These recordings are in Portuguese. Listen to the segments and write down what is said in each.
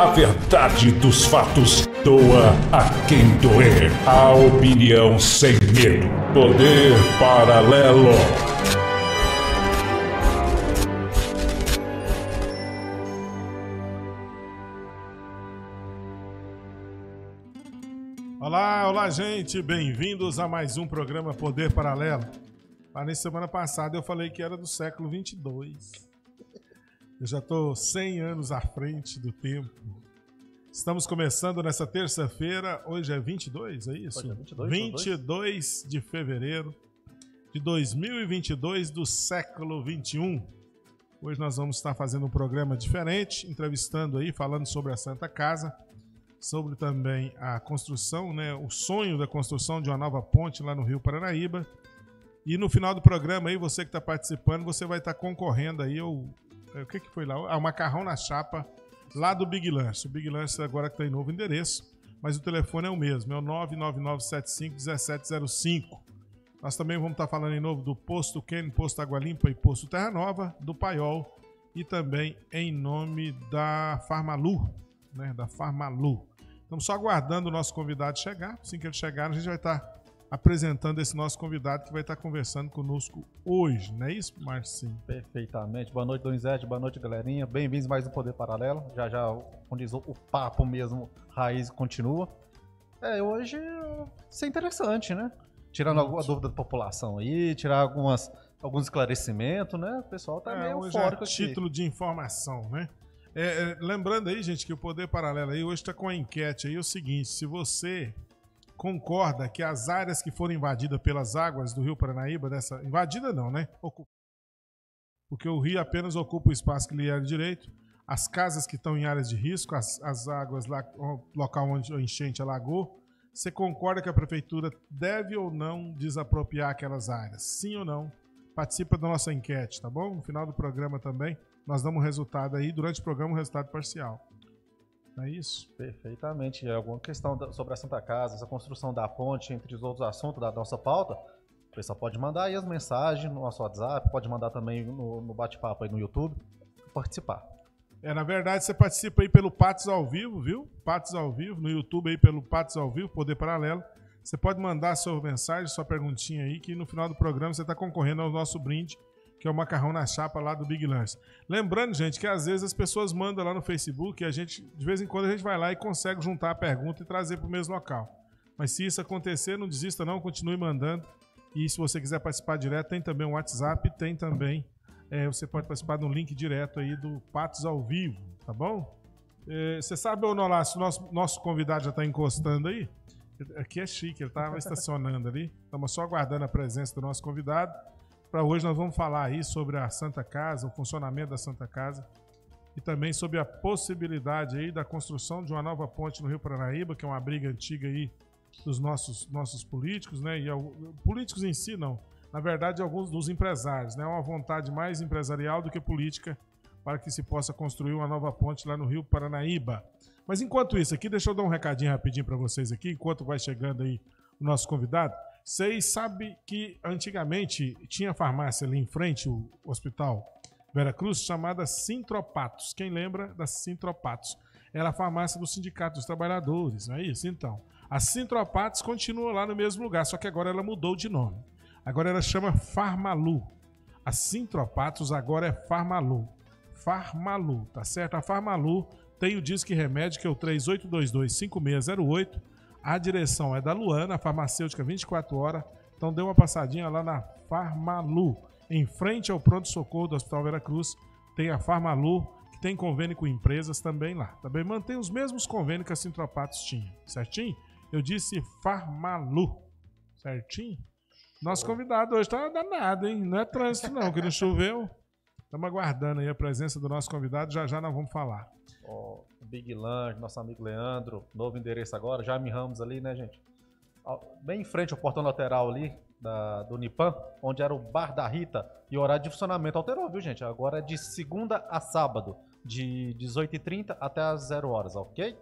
A verdade dos fatos doa a quem doer. A opinião sem medo. Poder Paralelo. Olá, gente, bem-vindos a mais um programa Poder Paralelo. Na semana passada eu falei que era do século 22. Eu já estou 100 anos à frente do tempo. Estamos começando nessa terça-feira, hoje é 22, é isso? Hoje é 22 de fevereiro de 2022 do século 21. Hoje nós vamos estar fazendo um programa diferente, entrevistando aí, falando sobre a Santa Casa, sobre também a construção, né, o sonho da construção de uma nova ponte lá no Rio Paranaíba. E no final do programa aí, você que está participando, você vai estar concorrendo aí o que foi lá? O macarrão na chapa lá do Big Lanche. O Big Lanche agora que está em novo endereço, mas o telefone é o mesmo, é o 999751705. Nós também vamos estar falando em novo do Posto Ken, Posto Água Limpa e Posto Terra Nova, do Paiol e também em nome da Farmalu, né, da Farmalu. Estamos só aguardando o nosso convidado chegar. Assim que ele chegar, a gente vai estar apresentando esse nosso convidado que vai estar conversando conosco hoje. Não é isso, Marcinho? Perfeitamente. Boa noite, Donizete. Boa noite, galerinha. Bem-vindos mais um Poder Paralelo. Já, como diz, o papo mesmo, raiz, continua. Hoje isso é interessante, né? Tirando alguma dúvida da população aí, tirar alguns esclarecimentos, né? O pessoal tá meio eufórico aqui. Título de informação, né? Lembrando aí, gente, que o Poder Paralelo aí hoje está com a enquete aí, o seguinte: se você concorda que as áreas que foram invadidas pelas águas do Rio Paranaíba, invadida não, né? Porque o rio apenas ocupa o espaço que lhe era direito, as casas que estão em áreas de risco, as águas lá, o local onde a enchente alagou, você concorda que a prefeitura deve ou não desapropriar aquelas áreas? Sim ou não? Participa da nossa enquete, tá bom? No final do programa também nós damos um resultado aí, durante o programa um resultado parcial. Não é isso? Perfeitamente. Alguma questão sobre a Santa Casa, essa construção da ponte, entre os outros assuntos da nossa pauta, o pessoal pode mandar aí as mensagens no nosso WhatsApp, pode mandar também no bate-papo aí no YouTube, participar. Na verdade, você participa aí pelo Patos ao Vivo, viu? Patos ao Vivo, no YouTube aí pelo Patos ao Vivo, Poder Paralelo. Você pode mandar a sua mensagem, sua perguntinha aí, que no final do programa você está concorrendo ao nosso brinde, que é o macarrão na chapa lá do Big Lanche. Lembrando, gente, que às vezes as pessoas mandam lá no Facebook e a gente, de vez em quando, a gente vai lá e consegue juntar a pergunta e trazer para o mesmo local. Mas se isso acontecer, não desista não, continue mandando. E se você quiser participar direto, tem também o WhatsApp, tem também, você pode participar no link direto aí do Patos ao Vivo, tá bom? Você sabe, ô Nolasco, nosso convidado já está encostando aí? Aqui é chique, ele estava estacionando ali. Estamos só aguardando a presença do nosso convidado. Para hoje nós vamos falar aí sobre a Santa Casa, o funcionamento da Santa Casa e também sobre a possibilidade aí da construção de uma nova ponte no Rio Paranaíba, que é uma briga antiga aí dos nossos políticos, né? E políticos em si não, na verdade alguns dos empresários, né? É uma vontade mais empresarial do que política para que se possa construir uma nova ponte lá no Rio Paranaíba. Mas enquanto isso aqui, deixa eu dar um recadinho rapidinho para vocês aqui, enquanto vai chegando aí o nosso convidado. Vocês sabem que antigamente tinha farmácia ali em frente, o Hospital Vera Cruz, chamada Sintropatos. Quem lembra da Sintropatos? Era a farmácia do Sindicato dos Trabalhadores, não é isso? Então, a Sintropatos continua lá no mesmo lugar, só que agora ela mudou de nome. Agora ela chama Farmalu. A Sintropatos agora é Farmalu. Farmalu, tá certo? A Farmalu tem o Disque Remédio, que é o 3822-5608. A direção é da Luana, a farmacêutica 24 horas. Então dê uma passadinha lá na Farmalu. Em frente ao pronto-socorro do Hospital Vera Cruz, tem a Farmalu, que tem convênio com empresas também lá. Também mantém os mesmos convênios que a Sintropatos tinha. Certinho? Eu disse Farmalu. Certinho? Nosso convidado hoje tá danado, hein? Não é trânsito não, que não choveu. Estamos aguardando aí a presença do nosso convidado. Já nós vamos falar. O Big Lanche, nosso amigo Leandro, novo endereço agora, Jaime Ramos ali, né, gente? Bem em frente ao portão lateral ali do Nipan, onde era o Bar da Rita, e o horário de funcionamento alterou, viu, gente? Agora é de segunda a sábado, de 18h30 até as 0 horas, ok?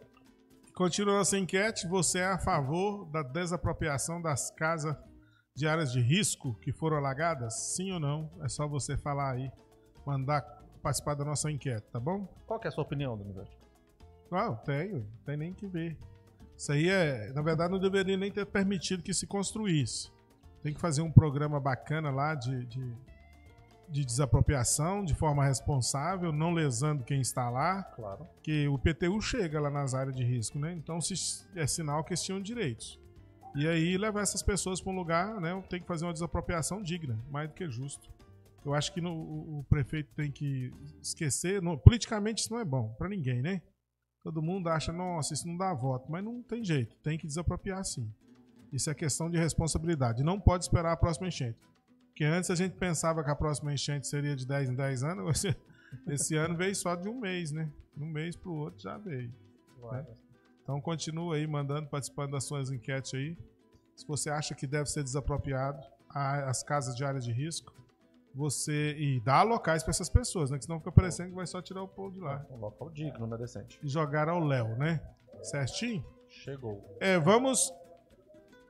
Continua essa enquete. Você é a favor da desapropriação das casas de áreas de risco que foram alagadas? Sim ou não? É só você falar aí, mandar participar da nossa enquete, tá bom? Qual que é a sua opinião, Donizete? Não tem nem que ver. Isso aí na verdade, não deveria nem ter permitido que se construísse. Tem que fazer um programa bacana lá de desapropriação, de forma responsável, não lesando quem está lá. Claro. Que o PTU chega lá nas áreas de risco, né? Então é sinal que eles tinham direitos. E aí levar essas pessoas para um lugar, né? Tem que fazer uma desapropriação digna, mais do que justo. Eu acho que o prefeito tem que esquecer. Politicamente isso não é bom para ninguém, né? Todo mundo acha, nossa, isso não dá voto, mas não tem jeito, tem que desapropriar sim. Isso é questão de responsabilidade. Não pode esperar a próxima enchente. Porque antes a gente pensava que a próxima enchente seria de 10 em 10 anos, esse ano veio só de um mês, né? De um mês para o outro já veio. Né? Então continua aí mandando, participando das suas enquetes aí. Se você acha que deve ser desapropriado as casas de área de risco, e dá locais para essas pessoas, né? Que senão fica parecendo que vai só tirar o povo de lá. Um local digno, não é decente. E jogar ao léu, né? Certinho? Chegou.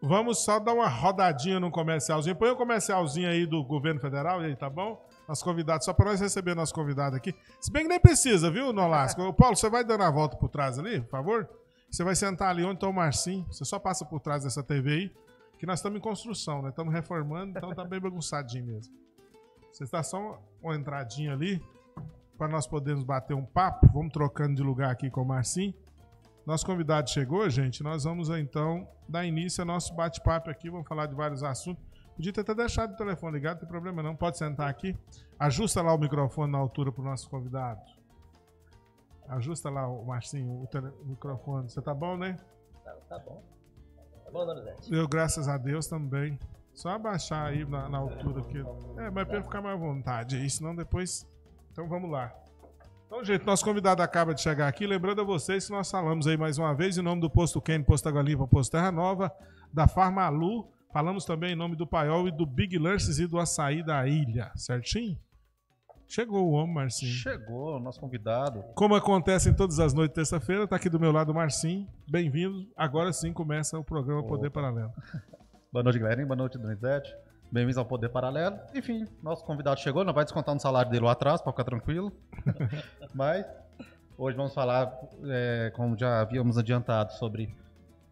Vamos só dar uma rodadinha no comercialzinho. Põe um comercialzinho aí do governo federal, e aí, tá bom? Nosso convidado, só para nós receber nosso convidado aqui. Se bem que nem precisa, viu, Nolasco? Paulo, você vai dando a volta por trás ali, por favor? Você vai sentar ali onde está o Marcinho. Você só passa por trás dessa TV aí, que nós estamos em construção, né? Estamos reformando, então tá bem bagunçadinho mesmo. Você está só uma entradinha ali, para nós podermos bater um papo. Vamos trocando de lugar aqui com o Marcinho. Nosso convidado chegou, gente. Nós vamos, então, dar início ao nosso bate-papo aqui. Vamos falar de vários assuntos. Podia ter até deixado o telefone ligado, não tem problema não. Pode sentar aqui. Ajusta lá o microfone na altura para o nosso convidado. Ajusta lá, o Marcinho, o microfone. Você tá bom, né? Tá bom. Tá bom, Donizete? Eu, graças a Deus, também. Só abaixar aí na altura aqui. Mas para ficar mais à vontade aí, senão depois... Então vamos lá. Então, gente, nosso convidado acaba de chegar aqui. Lembrando a vocês que nós falamos aí mais uma vez em nome do Posto Ken, Posto Água Limpa, Posto Terra Nova, da Farmalu. Falamos também em nome do Paiol e do Big Lanches e do Açaí da Ilha. Certinho? Chegou o homem, Marcinho. Chegou o nosso convidado. Como acontece em todas as noites de terça-feira, está aqui do meu lado o Marcinho. Bem-vindo. Agora sim começa o programa Poder Paralelo. Boa noite, galerinha. Boa noite, Donizete. Bem-vindos ao Poder Paralelo. Enfim, nosso convidado chegou, não vai descontar no salário dele lá atrás, para ficar tranquilo. Mas hoje vamos falar, como já havíamos adiantado, sobre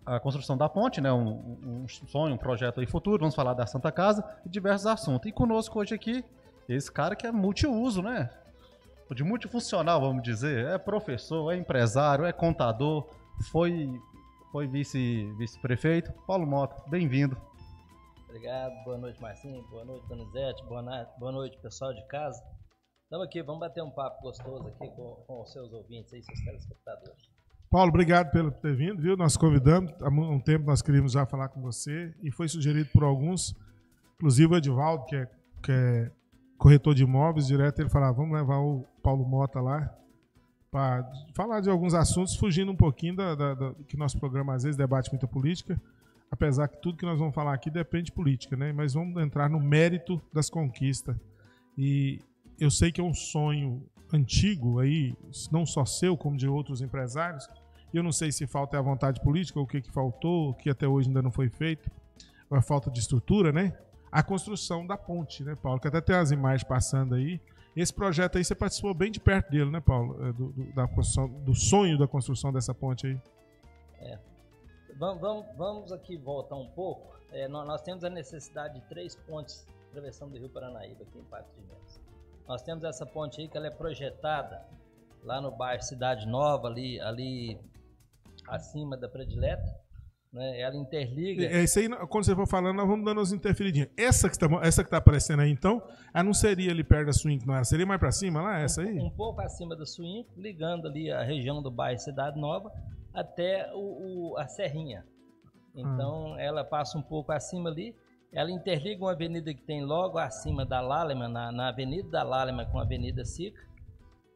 a construção da ponte, né? Um sonho, um projeto aí futuro. Vamos falar da Santa Casa e diversos assuntos. E conosco hoje aqui, esse cara que é multiuso, né? De multifuncional, vamos dizer. É professor, é empresário, é contador, foi vice-prefeito. Paulo Mota, bem-vindo. Obrigado, boa noite, Marcinho, boa noite, Donizete, boa noite, pessoal de casa. Estamos aqui, vamos bater um papo gostoso aqui com os seus ouvintes aí, seus telespectadores. Paulo, obrigado por ter vindo, viu? Nós convidamos, há um tempo nós queríamos já falar com você e foi sugerido por alguns, inclusive o Edivaldo, que é corretor de imóveis, direto, ele falava, vamos levar o Paulo Mota lá para falar de alguns assuntos, fugindo um pouquinho que nosso programa às vezes debate muita política, apesar que tudo que nós vamos falar aqui depende de política, né? Mas vamos entrar no mérito das conquistas. E eu sei que é um sonho antigo aí, não só seu, como de outros empresários. Eu não sei se falta a vontade política, ou o que faltou, o que até hoje ainda não foi feito, ou a falta de estrutura, né? A construção da ponte, né, Paulo? Que até tem as imagens passando aí. Esse projeto aí, você participou bem de perto dele, né, Paulo? Da construção, do sonho da construção dessa ponte aí. Vamos aqui voltar um pouco. Nós temos a necessidade de 3 pontes atravessando o Rio Paranaíba, aqui em Patos de Minas. Nós temos essa ponte aí que ela é projetada lá no bairro Cidade Nova, ali acima da Predileta. Né? Ela interliga... Isso aí, quando você for falando, nós vamos dando as interferidinhas. Essa que está aparecendo aí, então, ela não seria ali perto da Suínco, não? Seria mais para cima lá, essa aí? Um pouco acima da Suínco, ligando ali a região do bairro Cidade Nova até a Serrinha. Então, ela passa um pouco acima ali, ela interliga uma avenida que tem logo acima da Lálema, na Avenida da Lálema com a Avenida Sica,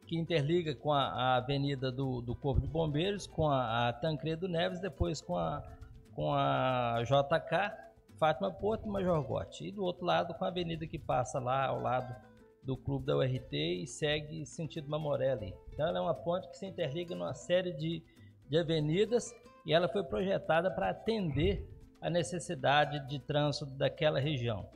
que interliga com a Avenida do Corpo de Bombeiros, com a Tancredo Neves, depois com a JK, Fátima Porto e Major Gotti. E do outro lado com a avenida que passa lá ao lado do Clube da URT e segue sentido Mamoré ali. Então ela é uma ponte que se interliga numa série de avenidas e ela foi projetada para atender a necessidade de trânsito daquela região.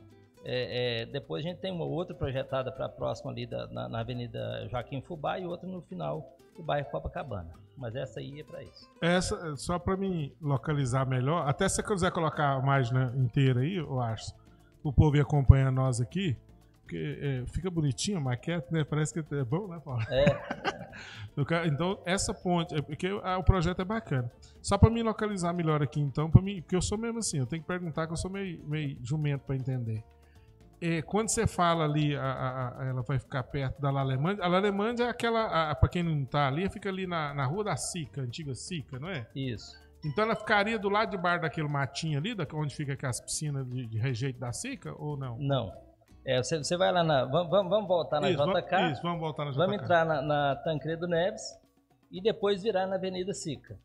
Depois a gente tem uma outra projetada para a próxima ali na Avenida Joaquim Fubá e outra no final do bairro Copacabana. Mas essa aí é para isso. Essa, só para me localizar melhor, até se você quiser colocar a página inteira aí, eu acho, o povo ir acompanhando nós aqui, porque fica bonitinho a maquete, né? Parece que é bom, né, Paulo? Então, essa ponte, porque o projeto é bacana. Só para me localizar melhor aqui, então, porque eu sou mesmo assim, eu tenho que perguntar que eu sou meio jumento para entender. Quando você fala ali, ela vai ficar perto da Lalemândia. A Lalemândia é aquela, para quem não tá ali, fica ali na rua da Sica, antiga Sica, não é? Isso. Então ela ficaria do lado de bar daquele matinho ali, onde fica aquelas piscinas de rejeito da Sica, ou não? Não. Você vai lá vamos voltar na JK. Isso, vamos voltar na JK. Vamos entrar na Tancredo Neves e depois virar na Avenida Sica.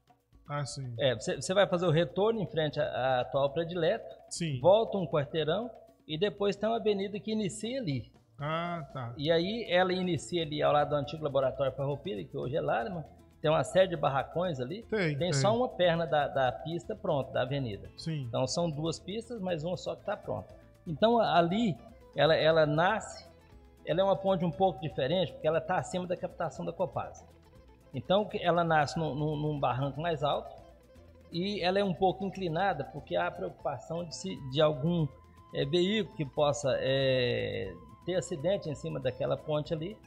Ah, sim. Você vai fazer o retorno em frente à atual predileta. Sim. Volta um quarteirão. E depois tem uma avenida que inicia ali. Ah, tá. E aí ela inicia ali ao lado do antigo laboratório Farroupilha, que hoje é Lariman. Tem uma série de barracões ali. Tem só uma perna da pista pronta, da avenida. Sim. Então são duas pistas, mas uma só que está pronta. Então ali, ela nasce, ela é uma ponte um pouco diferente, porque ela está acima da captação da Copasa. Então ela nasce num barranco mais alto e ela é um pouco inclinada, porque há a preocupação de algum veículo que possa ter acidente em cima daquela ponte ali,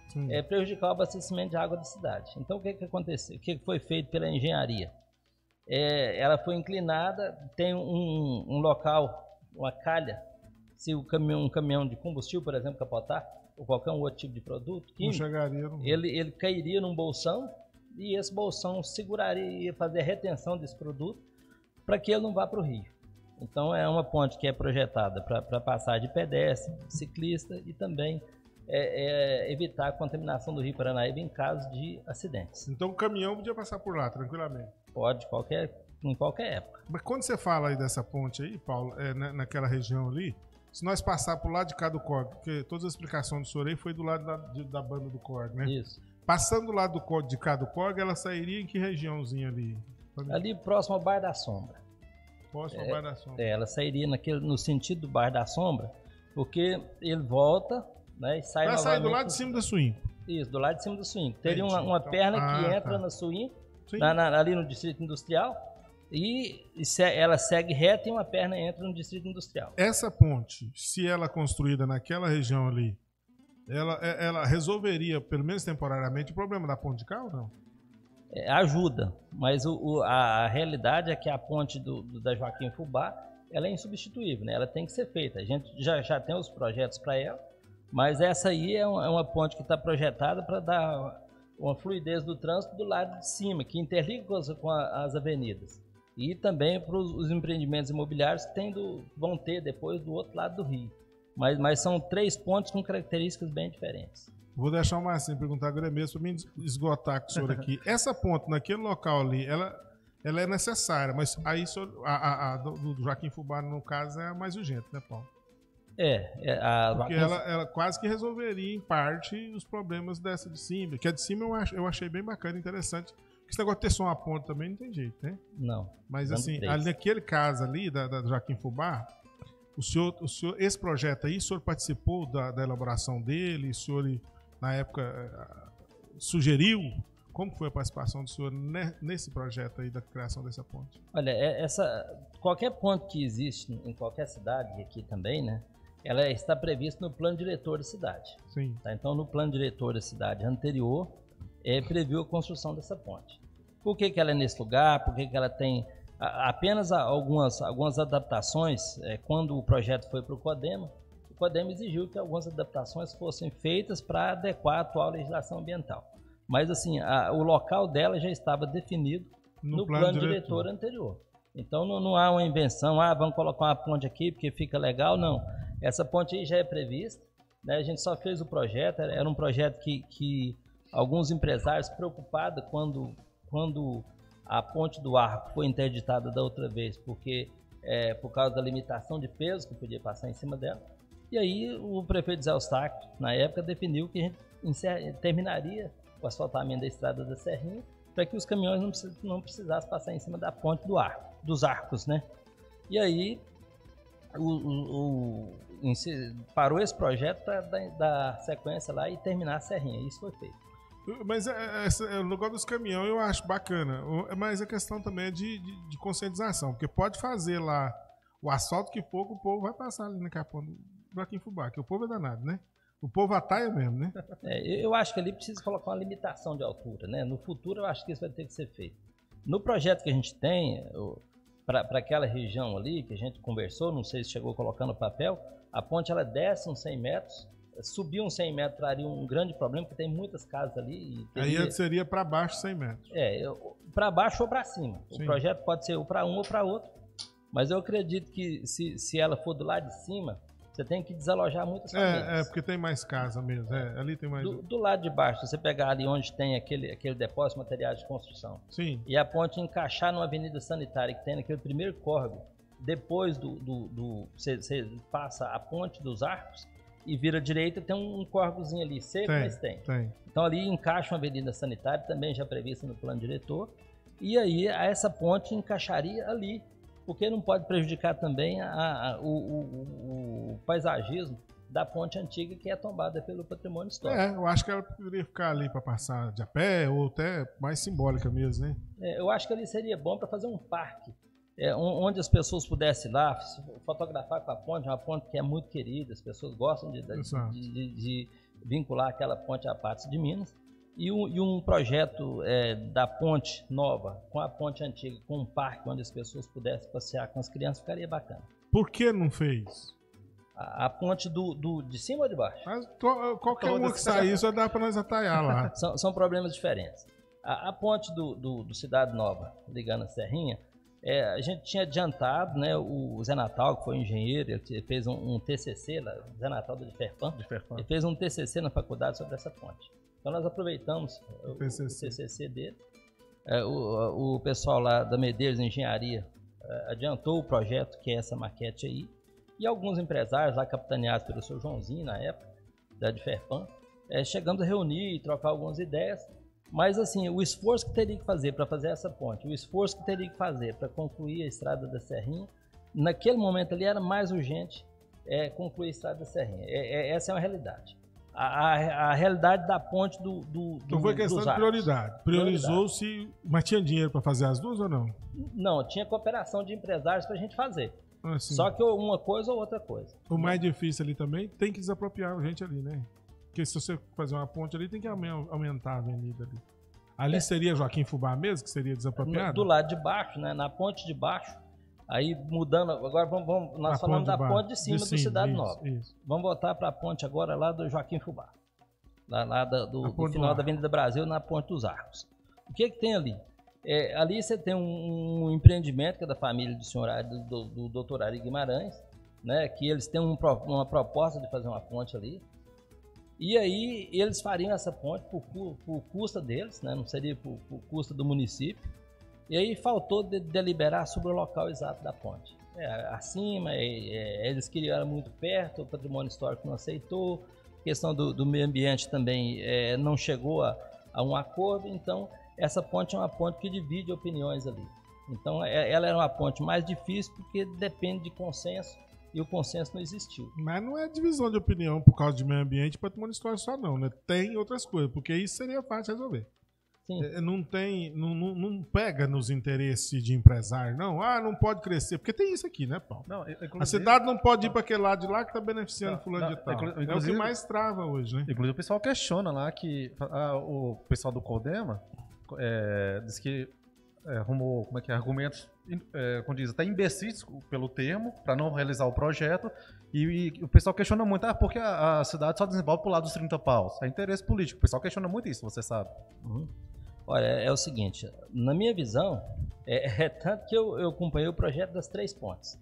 prejudicar o abastecimento de água da cidade. Então o que aconteceu? O que foi feito pela engenharia? Ela foi inclinada, tem um local, uma calha, se um caminhão de combustível, por exemplo, capotar, ou qualquer outro tipo de produto, químico, não chegaria, ele cairia num bolsão e esse bolsão seguraria, ia fazer a retenção desse produto para que ele não vá para o rio. Então é uma ponte que é projetada para passar de pedestre, ciclista e também evitar a contaminação do Rio Paranaíba em caso de acidentes. Então o caminhão podia passar por lá tranquilamente? Pode, em qualquer época. Mas quando você fala aí dessa ponte aí, Paulo, naquela região ali, se nós passar por lá de cá do Corg, porque todas as explicações do senhor aí foi do lado da banda do Corg, né? Isso. Passando do lado de cá do Corg, ela sairia em que regiãozinha ali? Ali próximo ao Bar da Sombra. Próximo ao Bar da Sombra. Ela sairia no sentido do Bar da Sombra, porque ele volta, né, e sai novamente. Vai sair do lado de cima da Swing. Isso, do lado de cima do Swing. Teria uma perna que entra na Swing, ali no Distrito Industrial, e ela segue reta e uma perna entra no Distrito Industrial. Essa ponte, se ela construída naquela região ali, ela resolveria, pelo menos temporariamente, o problema da ponte de cá ou não? Ajuda, mas a realidade é que a ponte da Joaquim Fubá, ela é insubstituível, né? Ela tem que ser feita. A gente já tem os projetos para ela, mas essa aí é uma ponte que está projetada para dar uma fluidez do trânsito do lado de cima, que interliga com as avenidas. E também para os empreendimentos imobiliários que vão ter depois do outro lado do rio. Mas são 3 pontes com características bem diferentes. Vou deixar o Marcinho perguntar agora mesmo para mim esgotar com o senhor aqui. Essa ponte naquele local ali, ela é necessária, mas aí a do Joaquim Fubá, no caso, é a mais urgente, né, Paulo? Porque ela quase que resolveria, em parte, os problemas dessa de cima. Que a de cima eu achei bem bacana, interessante. Porque esse negócio de ter só uma ponte também não tem jeito, né? Não. Mas assim, ali naquele caso ali, da Joaquim Fubá, o senhor, esse projeto aí, o senhor participou da elaboração dele? O senhor, na época, sugeriu? Como foi a participação do senhor nesse projeto aí da criação dessa ponte? Olha, qualquer ponte que existe em qualquer cidade, aqui também, né? Ela está prevista no plano diretor da cidade. Sim. Tá? Então, no plano diretor da cidade anterior, previu a construção dessa ponte. Por que ela é nesse lugar? Por que ela tem apenas algumas adaptações? Quando o projeto foi para o CODEMA exigiu que algumas adaptações fossem feitas para adequar a atual legislação ambiental. Mas assim, o local dela já estava definido no plano diretor anterior. Então não há uma invenção, vamos colocar uma ponte aqui porque fica legal, não. Essa ponte aí já é prevista, né? A gente só fez o projeto, era um projeto que alguns empresários preocupados quando a ponte do Arco foi interditada da outra vez, porque por causa da limitação de peso que podia passar em cima dela. E aí o prefeito Zé Eustáquio, na época, definiu que a gente terminaria o asfaltamento da estrada da Serrinha para que os caminhões não precisassem passar em cima da ponte dos arcos, né? E aí parou esse projeto para dar sequência lá e terminar a serrinha. Isso foi feito. Mas o negócio dos caminhões eu acho bacana. Mas a questão também é de conscientização. Porque pode fazer lá o asfalto que for, o povo vai passar ali na Capão do Joaquim Fubá, que o povo é danado, né? O povo ataia mesmo, né? Eu acho que ali precisa colocar uma limitação de altura, né? No futuro eu acho que isso vai ter que ser feito. No projeto que a gente tem, para aquela região ali que a gente conversou, não sei se chegou a colocar no papel, a ponte ela desce uns 100 metros, subir uns 100 metros traria um grande problema, porque tem muitas casas ali. Aí seria para baixo 100 metros. Para baixo ou para cima. Sim. O projeto pode ser ou para um ou para outro, mas eu acredito que se ela for do lado de cima, você tem que desalojar muitas famílias. Porque tem mais casa mesmo. Ali tem mais. Do lado de baixo, se você pegar ali onde tem aquele depósito de materiais de construção, sim, e a ponte encaixar numa avenida sanitária que tem naquele primeiro córrego, depois você passa a ponte dos Arcos e vira à direita, tem um córregozinho ali, seco, mas tem. Então ali encaixa uma avenida sanitária, também já prevista no plano diretor, e aí essa ponte encaixaria ali, porque não pode prejudicar também o paisagismo da ponte antiga que é tombada pelo patrimônio histórico. Eu acho que ela poderia ficar ali para passar de a pé ou até mais simbólica mesmo, né? Eu acho que ali seria bom para fazer um parque, onde as pessoas pudessem ir lá fotografar com a ponte, uma ponte que é muito querida, as pessoas gostam de vincular aquela ponte a Patos de Minas. E um projeto da ponte nova com a ponte antiga, com um parque onde as pessoas pudessem passear com as crianças, ficaria bacana. Por que não fez? A ponte de cima ou de baixo? Mas qualquer uma que sair só dá para nós ataiar lá. São problemas diferentes. A ponte do Cidade Nova, ligando a Serrinha, a gente tinha adiantado, né, o Zé Natal, que foi engenheiro, ele fez um TCC lá, Zé Natal de Ferpan, ele fez um TCC na faculdade sobre essa ponte. Então nós aproveitamos o TCC dele. O pessoal lá da Medeiros Engenharia adiantou o projeto, que é essa maquete aí. E alguns empresários lá capitaneados pelo seu Joãozinho, na época, da de Ferpan, chegamos a reunir e trocar algumas ideias. Mas assim, o esforço que teria que fazer para fazer essa ponte, o esforço que teria que fazer para concluir a Estrada da Serrinha, naquele momento ali era mais urgente concluir a Estrada da Serrinha. Essa é uma realidade. A realidade da ponte Então foi questão de prioridade. Priorizou-se, mas tinha dinheiro para fazer as duas ou não? Não, tinha cooperação de empresários para a gente fazer. Assim. Só que uma coisa ou outra coisa. O mais difícil ali também tem que desapropriar a gente ali, né? Porque se você fazer uma ponte ali, tem que aumentar a avenida ali. Ali seria Joaquim Fubá mesmo, que seria desapropriado? Do lado de baixo, né? Na ponte de baixo. Aí mudando, agora nós falamos da ponte de cima do Cidade Nova. Isso. Vamos voltar para a ponte agora lá do Joaquim Fubá. Lá do final da Avenida Brasil, na Ponte dos Arcos. O que tem ali? Ali você tem um empreendimento que é da família do doutor Ari Guimarães, né, que eles têm uma proposta de fazer uma ponte ali. E aí eles fariam essa ponte por custa deles, né, não seria por custa do município. E aí faltou deliberar sobre o local exato da ponte. Acima, eles queriam era muito perto, o patrimônio histórico não aceitou, a questão do meio ambiente também não chegou a um acordo, então essa ponte é uma ponte que divide opiniões ali. Então ela era uma ponte mais difícil porque depende de consenso e o consenso não existiu. Mas não é divisão de opinião por causa de meio ambiente e patrimônio histórico só não, né? Tem outras coisas, porque isso seria fácil de resolver. Sim. Não pega nos interesses de empresário, não. Não pode crescer, porque tem isso aqui, né, Paulo? Não, a cidade não pode ir para aquele lado de lá que está beneficiando fulano de tal. É o que mais trava hoje, né? Inclusive o pessoal questiona lá que o pessoal do Codema diz que arrumou argumentos, como diz, até imbecis pelo termo, para não realizar o projeto. E o pessoal questiona muito, porque a cidade só desenvolve pro lado dos 30 paus. É interesse político. O pessoal questiona muito isso, você sabe. Uhum. Olha, é o seguinte, na minha visão, tanto que eu acompanhei o projeto das 3 pontes.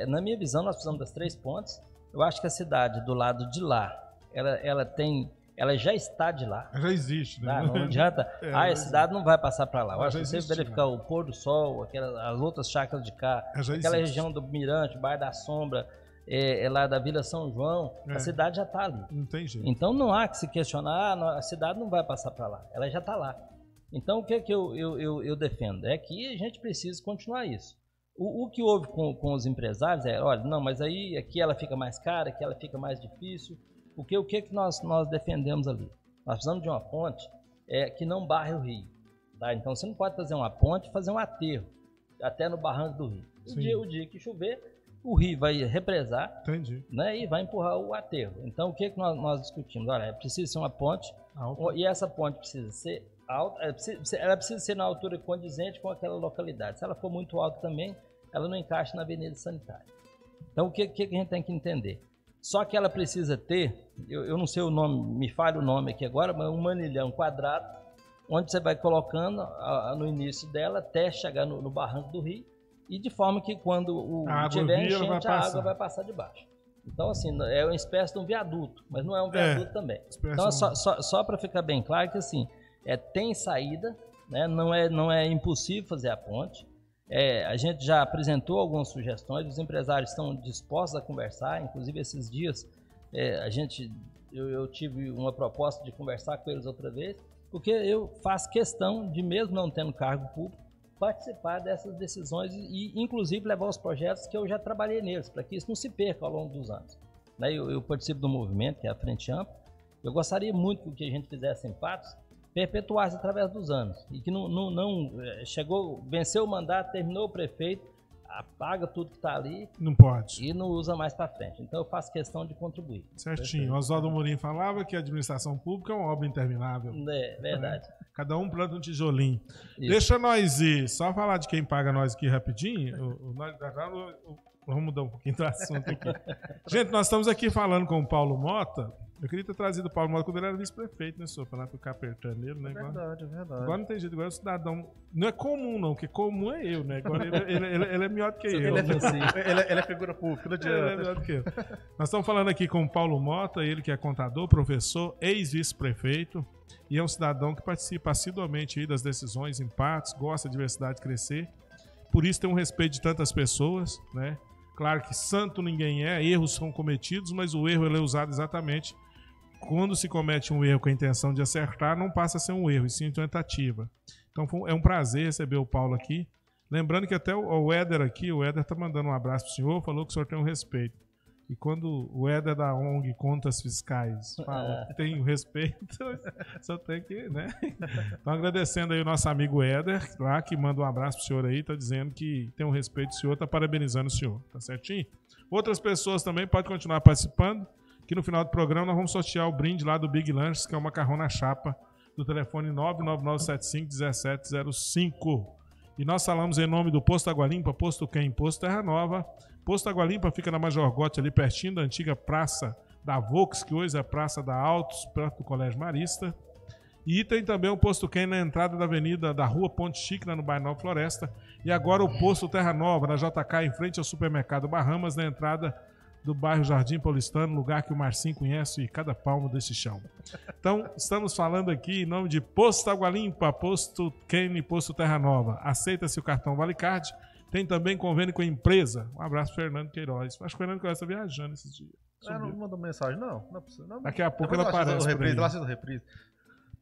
Na minha visão, nós precisamos das 3 pontes. Eu acho que a cidade do lado de lá, ela já está de lá. Já existe, né? Não adianta. A cidade não vai passar para lá. Eu acho que você verificar o pôr do sol, as outras chácaras de cá, aquela região do Mirante, Bairro da Sombra, lá da Vila São João, a cidade já está ali. Não tem jeito. Então não há que se questionar, a cidade não vai passar para lá, ela já está lá. Então o que eu defendo? É que a gente precisa continuar isso. O que houve com os empresários é, olha, não, mas aí aqui ela fica mais cara, aqui ela fica mais difícil. O que nós defendemos ali? Nós precisamos de uma ponte que não barre o rio. Tá? Então você não pode fazer uma ponte e fazer um aterro, até no barranco do rio. O dia que chover, o rio vai represar, né, e vai empurrar o aterro. Então o que nós discutimos? Olha, precisa ser uma ponte, e essa ponte precisa ser alta, ela precisa ser na altura condizente com aquela localidade. Se ela for muito alta também, ela não encaixa na avenida sanitária. Então o que a gente tem que entender? Só que ela precisa ter, eu não sei o nome, me falha o nome aqui agora, mas um manilhão quadrado, onde você vai colocando no início dela até chegar no barranco do rio, e de forma que quando tiver enchente, a água vai passar debaixo. Então, assim, é uma espécie de um viaduto, mas não é um viaduto também. Então, só para ficar bem claro que, assim, tem saída, né? Não é impossível fazer a ponte. A gente já apresentou algumas sugestões, os empresários estão dispostos a conversar, inclusive esses dias eu tive uma proposta de conversar com eles outra vez, porque eu faço questão de, mesmo não tendo cargo público, participar dessas decisões e inclusive levar os projetos que eu já trabalhei neles, para que isso não se perca ao longo dos anos. Né? Eu participo do movimento, que é a Frente Ampla. Eu gostaria muito que o que a gente fizesse em Patos perpetuasse através dos anos, e que não chegou, venceu o mandato, terminou o prefeito, apaga tudo que está ali, não pode, e não usa mais para frente. Então eu faço questão de contribuir. Certinho. Oswaldo Amorim falava que a administração pública é uma obra interminável. É verdade. Cada um planta um tijolinho. Isso. Deixa nós ir, só falar de quem paga nós aqui rapidinho. Vamos mudar um pouquinho do assunto aqui. Gente, nós estamos aqui falando com o Paulo Mota. Eu queria ter trazido o Paulo Mota quando ele era vice-prefeito, né, senhor? Para não ficar apertando ele, né? É verdade. Agora não tem jeito, agora é um cidadão. Não é comum, não, porque comum é eu, né? Agora ele é melhor do que eu. Ele é figura pública, não adianta. Ele é melhor do que eu. Nós estamos falando aqui com o Paulo Mota, ele que é contador, professor, ex-vice-prefeito, e é um cidadão que participa assiduamente aí das decisões, empates, gosta da diversidade crescer. Por isso tem um respeito de tantas pessoas, né? Claro que santo ninguém é, erros são cometidos, mas o erro ele é usado exatamente quando se comete um erro com a intenção de acertar, não passa a ser um erro, e sim uma tentativa. Então é um prazer receber o Paulo aqui. Lembrando que até o Éder aqui, o Éder está mandando um abraço para o senhor, falou que o senhor tem um respeito. E quando o Éder da ONG Contas Fiscais fala que tem o respeito, só tem que, né? Então agradecendo aí o nosso amigo Éder, lá, que manda um abraço para o senhor aí, está dizendo que tem um respeito do senhor, está parabenizando o senhor, tá certinho? Outras pessoas também podem continuar participando, que no final do programa nós vamos sortear o brinde lá do Big Lanches, que é o macarrão na chapa, do telefone 99975-1705. E nós falamos em nome do Posto Água Limpa, Posto Quem, Posto Terra Nova. Posto Água Limpa fica na Major Gotti, ali pertinho da antiga praça da Vox, que hoje é a Praça da Altos, perto do Colégio Marista. E tem também o Posto Quem na entrada da avenida da Rua Ponte Chique, lá no bairro Nova Floresta. E agora o Posto Terra Nova, na JK, em frente ao Supermercado Bahamas, na entrada do bairro Jardim Paulistano, lugar que o Marcinho conhece cada palmo desse chão. Então, estamos falando aqui em nome de Posto Água Limpa, Posto Quem e Posto Terra Nova. Aceita-se o cartão Valicard. Tem também convênio com a empresa. Um abraço para Fernando Queiroz. Acho que o Fernando Queiroz está viajando esses dias. Não mandou mensagem, não. Não é possível. Não. Daqui a pouco ela aparece por aí. Reprise.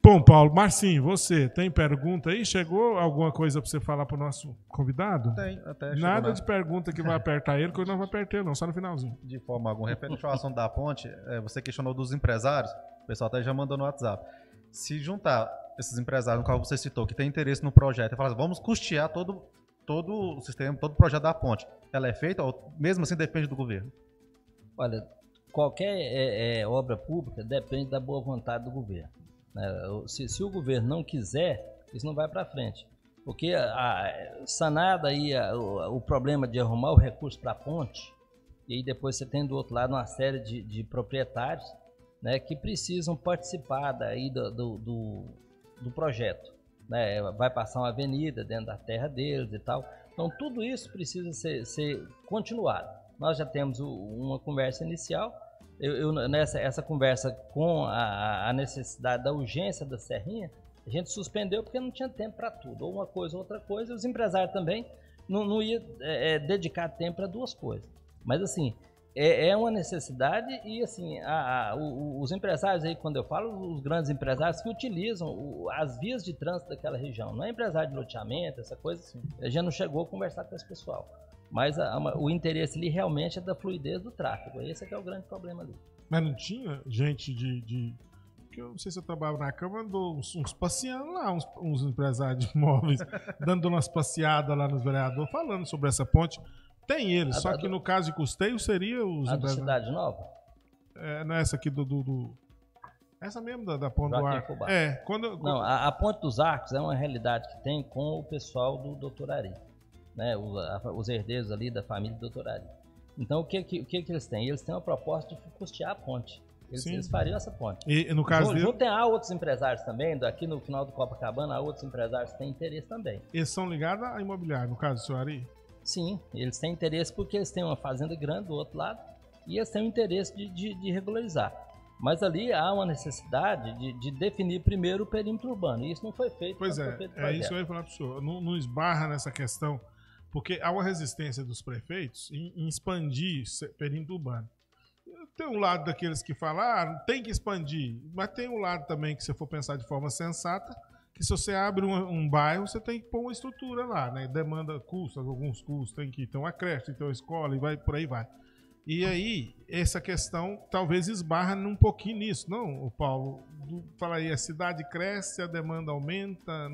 Bom, Paulo, Marcinho, você tem pergunta aí? Chegou alguma coisa para você falar para o nosso convidado? Tem, até nada de pergunta que vai apertar ele, que eu não vou apertar ele, não, só no finalzinho. De forma alguma. Referente ao assunto da ponte, você questionou dos empresários, o pessoal até já mandou no WhatsApp. Se juntar esses empresários, no qual você citou, que tem interesse no projeto, e falar assim, vamos custear todo o sistema, todo o projeto da ponte, ela é feita ou mesmo assim depende do governo? Olha, qualquer obra pública depende da boa vontade do governo. Se o governo não quiser, isso não vai para frente. Porque sanado aí o problema de arrumar o recurso para a ponte, e aí depois você tem do outro lado uma série de proprietários, né, que precisam participar daí do projeto. Né? Vai passar uma avenida dentro da terra deles e tal. Então tudo isso precisa ser continuado. Nós já temos uma conversa inicial. Essa conversa com a necessidade da urgência da Serrinha, a gente suspendeu porque não tinha tempo para tudo, ou uma coisa ou outra coisa, e os empresários também não iam dedicar tempo para duas coisas. Mas assim, é uma necessidade e assim, os empresários aí, quando eu falo, os grandes empresários que utilizam as vias de trânsito daquela região, não é empresário de loteamento, essa coisa assim, a gente não chegou a conversar com esse pessoal. Mas o interesse ali realmente é da fluidez do tráfego. Esse é que é o grande problema ali. Mas não tinha gente que eu não sei se eu trabalhava na Câmara, andou uns passeando lá, uns empresários de imóveis, dando umas passeadas lá nos vereadores, falando sobre essa ponte. Tem eles, só que no caso de custeio seria os empresários. A Cidade Nova? Não é essa aqui essa mesmo da Ponte do Arco. Não, a Ponte dos Arcos é uma realidade que tem com o pessoal do Dr. Ari, né? Os herdeiros ali da família do Dr. Ari. Então o que eles têm? Eles têm uma proposta de custear a ponte. Eles fariam essa ponte. E no caso há outros empresários também, aqui no final do Copacabana, há outros empresários que têm interesse também. Eles são ligados à imobiliária, no caso do senhor Ari? Sim, eles têm interesse porque eles têm uma fazenda grande do outro lado e eles têm o interesse de regularizar. Mas ali há uma necessidade de definir primeiro o perímetro urbano, e isso não foi feito. Pois é isso que eu ia falar para o senhor. Não esbarra nessa questão, porque há uma resistência dos prefeitos em expandir o perímetro urbano. Tem um lado daqueles que falam, tem que expandir, mas tem um lado também que, se for pensar de forma sensata, que se você abre um bairro, você tem que pôr uma estrutura lá, né? Demanda custos, alguns custos, tem que ter uma creche, tem que ter uma escola, e por aí vai. E aí, essa questão talvez esbarra um pouquinho nisso, não, o Paulo? Falaria, a cidade cresce, a demanda aumenta?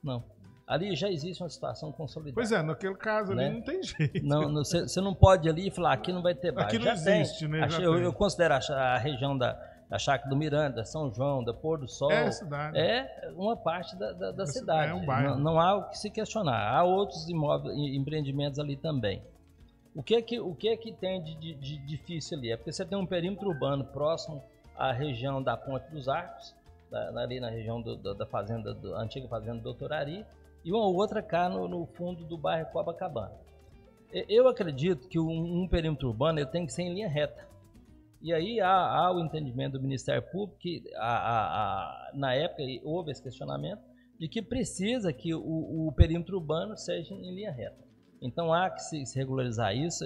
Não. Ali já existe uma situação consolidada. Pois é, naquele caso ali não tem jeito. Você não pode ali falar, aqui não vai ter bairro. Aqui não existe, né? Eu considero a região da Chácara do Miranda, São João, da Pôr do Sol, é uma parte da cidade. É um bairro. Não há o que se questionar. Há outros empreendimentos ali também. O que é que tem de difícil ali? É porque você tem um perímetro urbano próximo à região da Ponte dos Arcos, ali na região da fazenda, da antiga fazenda do Dr. Ari, e uma outra cá no fundo do bairro Copacabana. Eu acredito que um perímetro urbano ele tem que ser em linha reta. E aí há o entendimento do Ministério Público que na época houve esse questionamento de que precisa que o perímetro urbano seja em linha reta. Então há que se regularizar isso.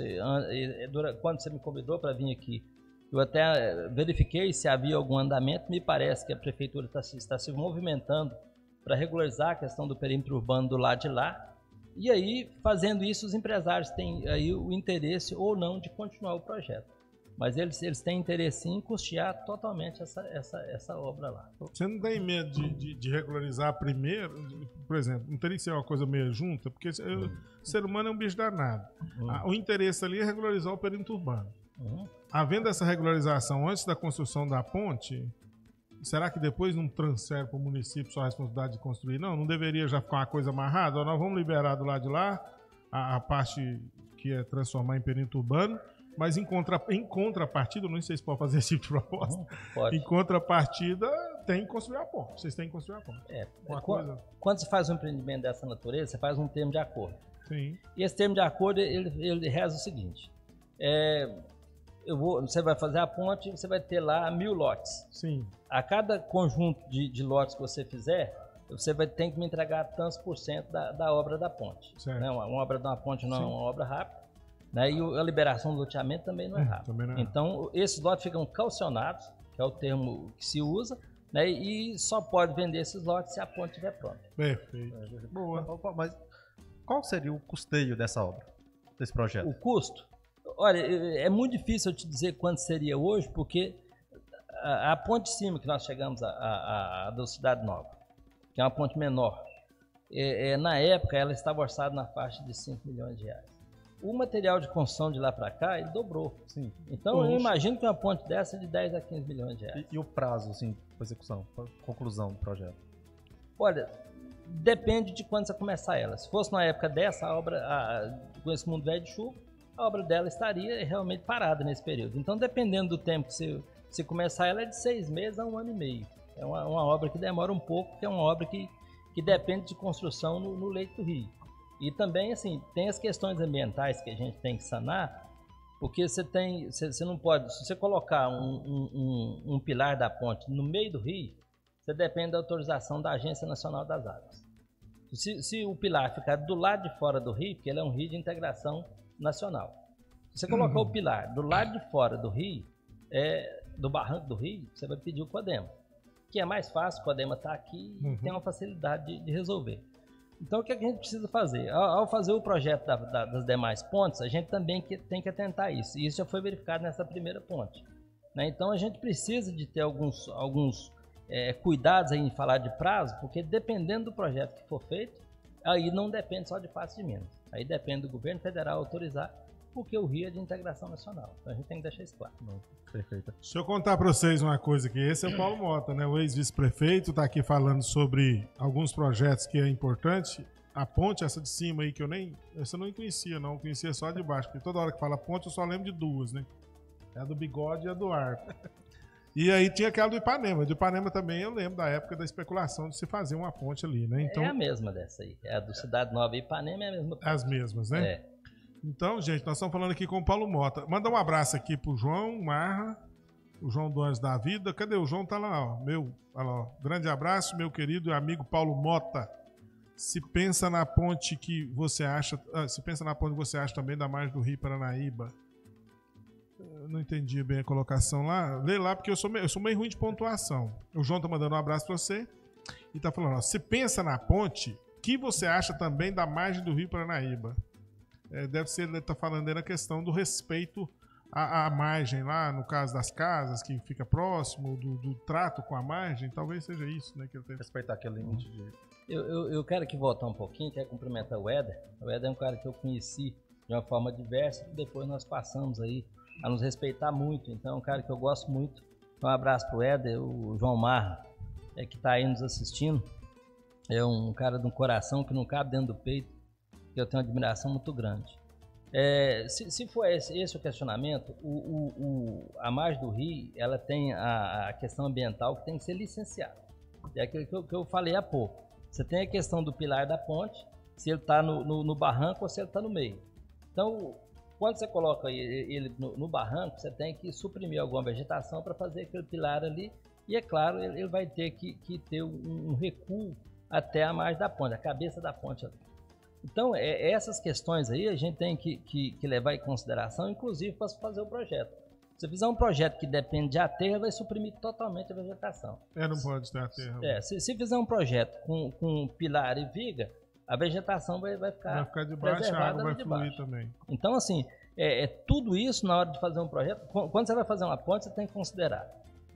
Quando você me convidou para vir aqui, eu até verifiquei se havia algum andamento. Me parece que a Prefeitura está se movimentando para regularizar a questão do perímetro urbano do lado de lá. E aí, fazendo isso, os empresários têm aí o interesse ou não de continuar o projeto. Mas eles têm interesse em custear totalmente essa obra lá. Você não tem medo de regularizar primeiro? Por exemplo, não teria que ser uma coisa meio junta? Porque o ser humano é um bicho danado. O interesse ali é regularizar o perímetro urbano. Havendo essa regularização antes da construção da ponte, será que depois não transfere para o município só a responsabilidade de construir? Não deveria já ficar uma coisa amarrada? Nós vamos liberar do lado de lá a parte que é transformar em perímetro urbano, mas em contrapartida, não sei se pode fazer esse tipo de proposta, pode. Em contrapartida tem que construir a ponte. Vocês têm que construir a ponte. Quando você faz um empreendimento dessa natureza, você faz um termo de acordo. Sim. E esse termo de acordo, ele reza o seguinte, você vai fazer a ponte, você vai ter lá 1000 lotes. Sim. A cada conjunto de lotes que você fizer, você vai ter que me entregar tantos por cento da obra da ponte. Né? Uma obra de uma ponte não é uma obra rápida, né? E a liberação do loteamento também não é rápida. Então, esses lotes ficam calcionados, que é o termo que se usa, né? E só pode vender esses lotes se a ponte estiver pronta. Perfeito. Boa. Mas qual seria o custeio dessa obra, desse projeto? O custo? Olha, é muito difícil eu te dizer quanto seria hoje, porque a ponte de cima que nós chegamos da Cidade Nova, que é uma ponte menor, na época ela estava orçada na faixa de 5 milhões de reais. O material de construção de lá para cá, ele dobrou. Sim. Então eu imagino que uma ponte dessa é de 10 a 15 milhões de reais. E o prazo, assim, para execução, para conclusão do projeto? Olha, depende de quando você começar ela. Se fosse na época dessa, a obra, com esse mundo velho de chuva, a obra dela estaria realmente parada nesse período. Então, dependendo do tempo que você começar ela, é de 6 meses a 1 ano e meio. É uma obra que demora um pouco, que é uma obra que depende de construção no leito do rio. E também, assim, tem as questões ambientais que a gente tem que sanar, porque você não pode, se você colocar um pilar da ponte no meio do rio, você depende da autorização da Agência Nacional das Águas. Se o pilar ficar do lado de fora do rio, porque ele é um rio de integração nacional. Se você colocar o pilar do lado de fora do rio, do barranco do rio, você vai pedir o CODEMA, que é mais fácil, o CODEMA está aqui e tem uma facilidade de resolver. Então, o que a gente precisa fazer? Ao fazer o projeto das demais pontes, a gente também tem que atentar a isso. E isso já foi verificado nessa primeira ponte, né? Então, a gente precisa de ter alguns cuidados aí em falar de prazo, porque dependendo do projeto que for feito, aí não depende só de Patos de Minas. Aí depende do governo federal autorizar, porque o Rio é de integração nacional. Então, a gente tem que deixar isso claro. Perfeito. Deixa eu contar para vocês uma coisa aqui. Esse é o Paulo Mota, né? O ex-vice-prefeito, está aqui falando sobre alguns projetos que é importante. A ponte, essa de cima aí, que eu não conhecia, não. Eu conhecia só a de baixo, porque toda hora que fala ponte eu só lembro de duas, né? É a do Bigode e a do Arco. E aí tinha aquela do Ipanema. Do Ipanema também eu lembro da época da especulação de se fazer uma ponte ali, né? Então, é a mesma dessa aí. É a do Cidade Nova e Ipanema é a mesma ponte. As mesmas, né? É. Então, gente, nós estamos falando aqui com o Paulo Mota. Manda um abraço aqui pro João Marra, o João do Anjos da Vida. Cadê o João? Tá lá, ó. Olha lá, ó. Grande abraço, meu querido amigo Paulo Mota. Se pensa na ponte que você acha também da margem do Rio Paranaíba. Eu não entendi bem a colocação lá. Lê lá, porque eu sou meio ruim de pontuação. O João tá mandando um abraço pra você e tá falando, ó, se pensa na ponte, que você acha também da margem do Rio Paranaíba? Deve ser, ele está falando aí na questão do respeito à margem lá, no caso das casas, que fica próximo do trato com a margem, talvez seja isso, né? Que ele tem que respeitar aquele limite de... Eu quero aqui voltar um pouquinho, quero cumprimentar o Éder. O Éder é um cara que eu conheci de uma forma diversa, e depois nós passamos aí a nos respeitar muito. Então é um cara que eu gosto muito. Um abraço pro Éder, o João Marra, que está aí nos assistindo. É um cara de um coração que não cabe dentro do peito, que eu tenho uma admiração muito grande. Se for esse o questionamento, a margem do rio, ela tem a questão ambiental que tem que ser licenciada. É aquilo que eu falei há pouco. Você tem a questão do pilar da ponte, se ele está no barranco ou se ele está no meio. Então, quando você coloca ele no barranco, você tem que suprimir alguma vegetação para fazer aquele pilar ali, e é claro, ele vai ter que ter um recuo até a margem da ponte, a cabeça da ponte ali. Então, essas questões aí a gente tem que levar em consideração, inclusive para fazer o projeto. Se você fizer um projeto que depende de aterro, vai suprimir totalmente a vegetação. Não pode ter aterro. Se fizer um projeto com pilar e viga, a vegetação vai ficar debaixo, a água vai fluir também. Então, assim, tudo isso na hora de fazer um projeto, quando você vai fazer uma ponte, você tem que considerar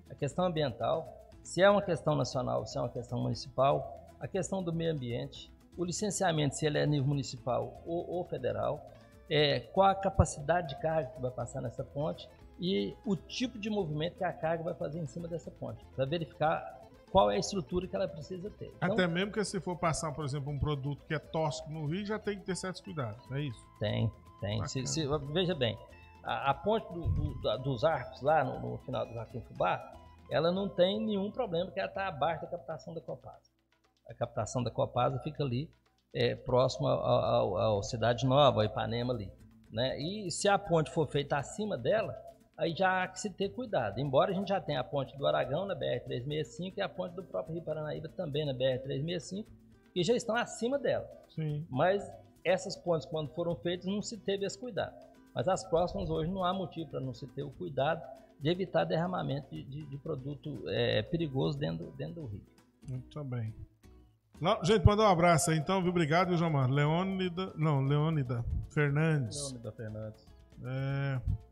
a questão ambiental, se é uma questão nacional, se é uma questão municipal, a questão do meio ambiente, o licenciamento, se ele é a nível municipal ou federal, qual a capacidade de carga que vai passar nessa ponte e o tipo de movimento que a carga vai fazer em cima dessa ponte, para verificar qual é a estrutura que ela precisa ter. Então, até mesmo que se for passar, por exemplo, um produto que é tóxico no rio, já tem que ter certos cuidados, é isso? Tem. Veja bem, a ponte dos arcos lá no final do Joaquim Fubá, ela não tem nenhum problema, porque ela está abaixo da captação da Copasa. A captação da Copasa fica ali, próximo ao Cidade Nova, ao Ipanema ali, né? E se a ponte for feita acima dela, aí já há que se ter cuidado. Embora a gente já tenha a ponte do Aragão na BR-365 e a ponte do próprio Rio Paranaíba também na BR-365, que já estão acima dela. Sim. Mas essas pontes, quando foram feitas, não se teve esse cuidado. Mas as próximas hoje não há motivo para não se ter o cuidado de evitar derramamento de produto perigoso dentro do rio. Muito bem. Gente, mandar um abraço aí então, viu? Obrigado, viu, João Mar? Leônida Fernandes. Leônida Fernandes.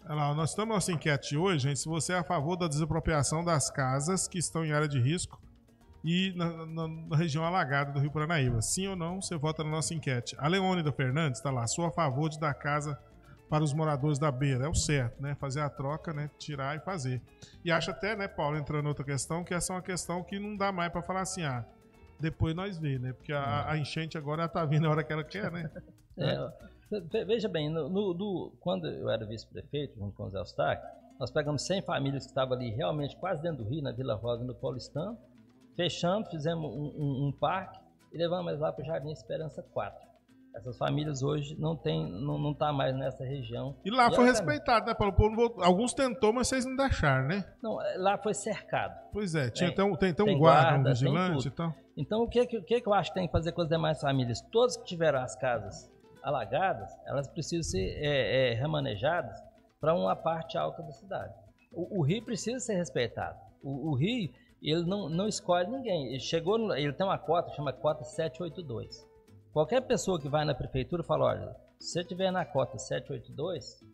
Olha lá, nós estamos nessa enquete hoje, gente. Se você é a favor da desapropriação das casas que estão em área de risco e na região alagada do Rio Paranaíba. Sim ou não, você vota na nossa enquete. A Leônida Fernandes está lá, sou a favor de dar casa para os moradores da beira. É o certo, né? Fazer a troca, né? Tirar e fazer. E acho até, né, Paulo, entrando em outra questão, que essa é uma questão que não dá mais para falar assim, depois nós vê, né? Porque a enchente agora tá vindo a hora que ela quer, né? Veja bem, quando eu era vice-prefeito, junto com o Zé Eustáquio, nós pegamos 100 famílias que estavam ali realmente quase dentro do rio, na Vila Rosa, no Paulistano, fechamos, fizemos um parque e levamos lá para o Jardim Esperança 4. Essas famílias hoje não tá mais nessa região. E lá foi respeitado, né, Paulo? Alguns tentou, mas vocês não deixaram, né? Não, lá foi cercado. Pois é, tem um guarda, um vigilante e tal. Então, o que eu acho que tem que fazer com as demais famílias? Todas que tiveram as casas alagadas, elas precisam ser remanejadas para uma parte alta da cidade. O rio precisa ser respeitado. O rio, ele não escolhe ninguém. Ele tem uma cota, chama cota 782. Qualquer pessoa que vai na prefeitura fala, olha, se você estiver na cota 782,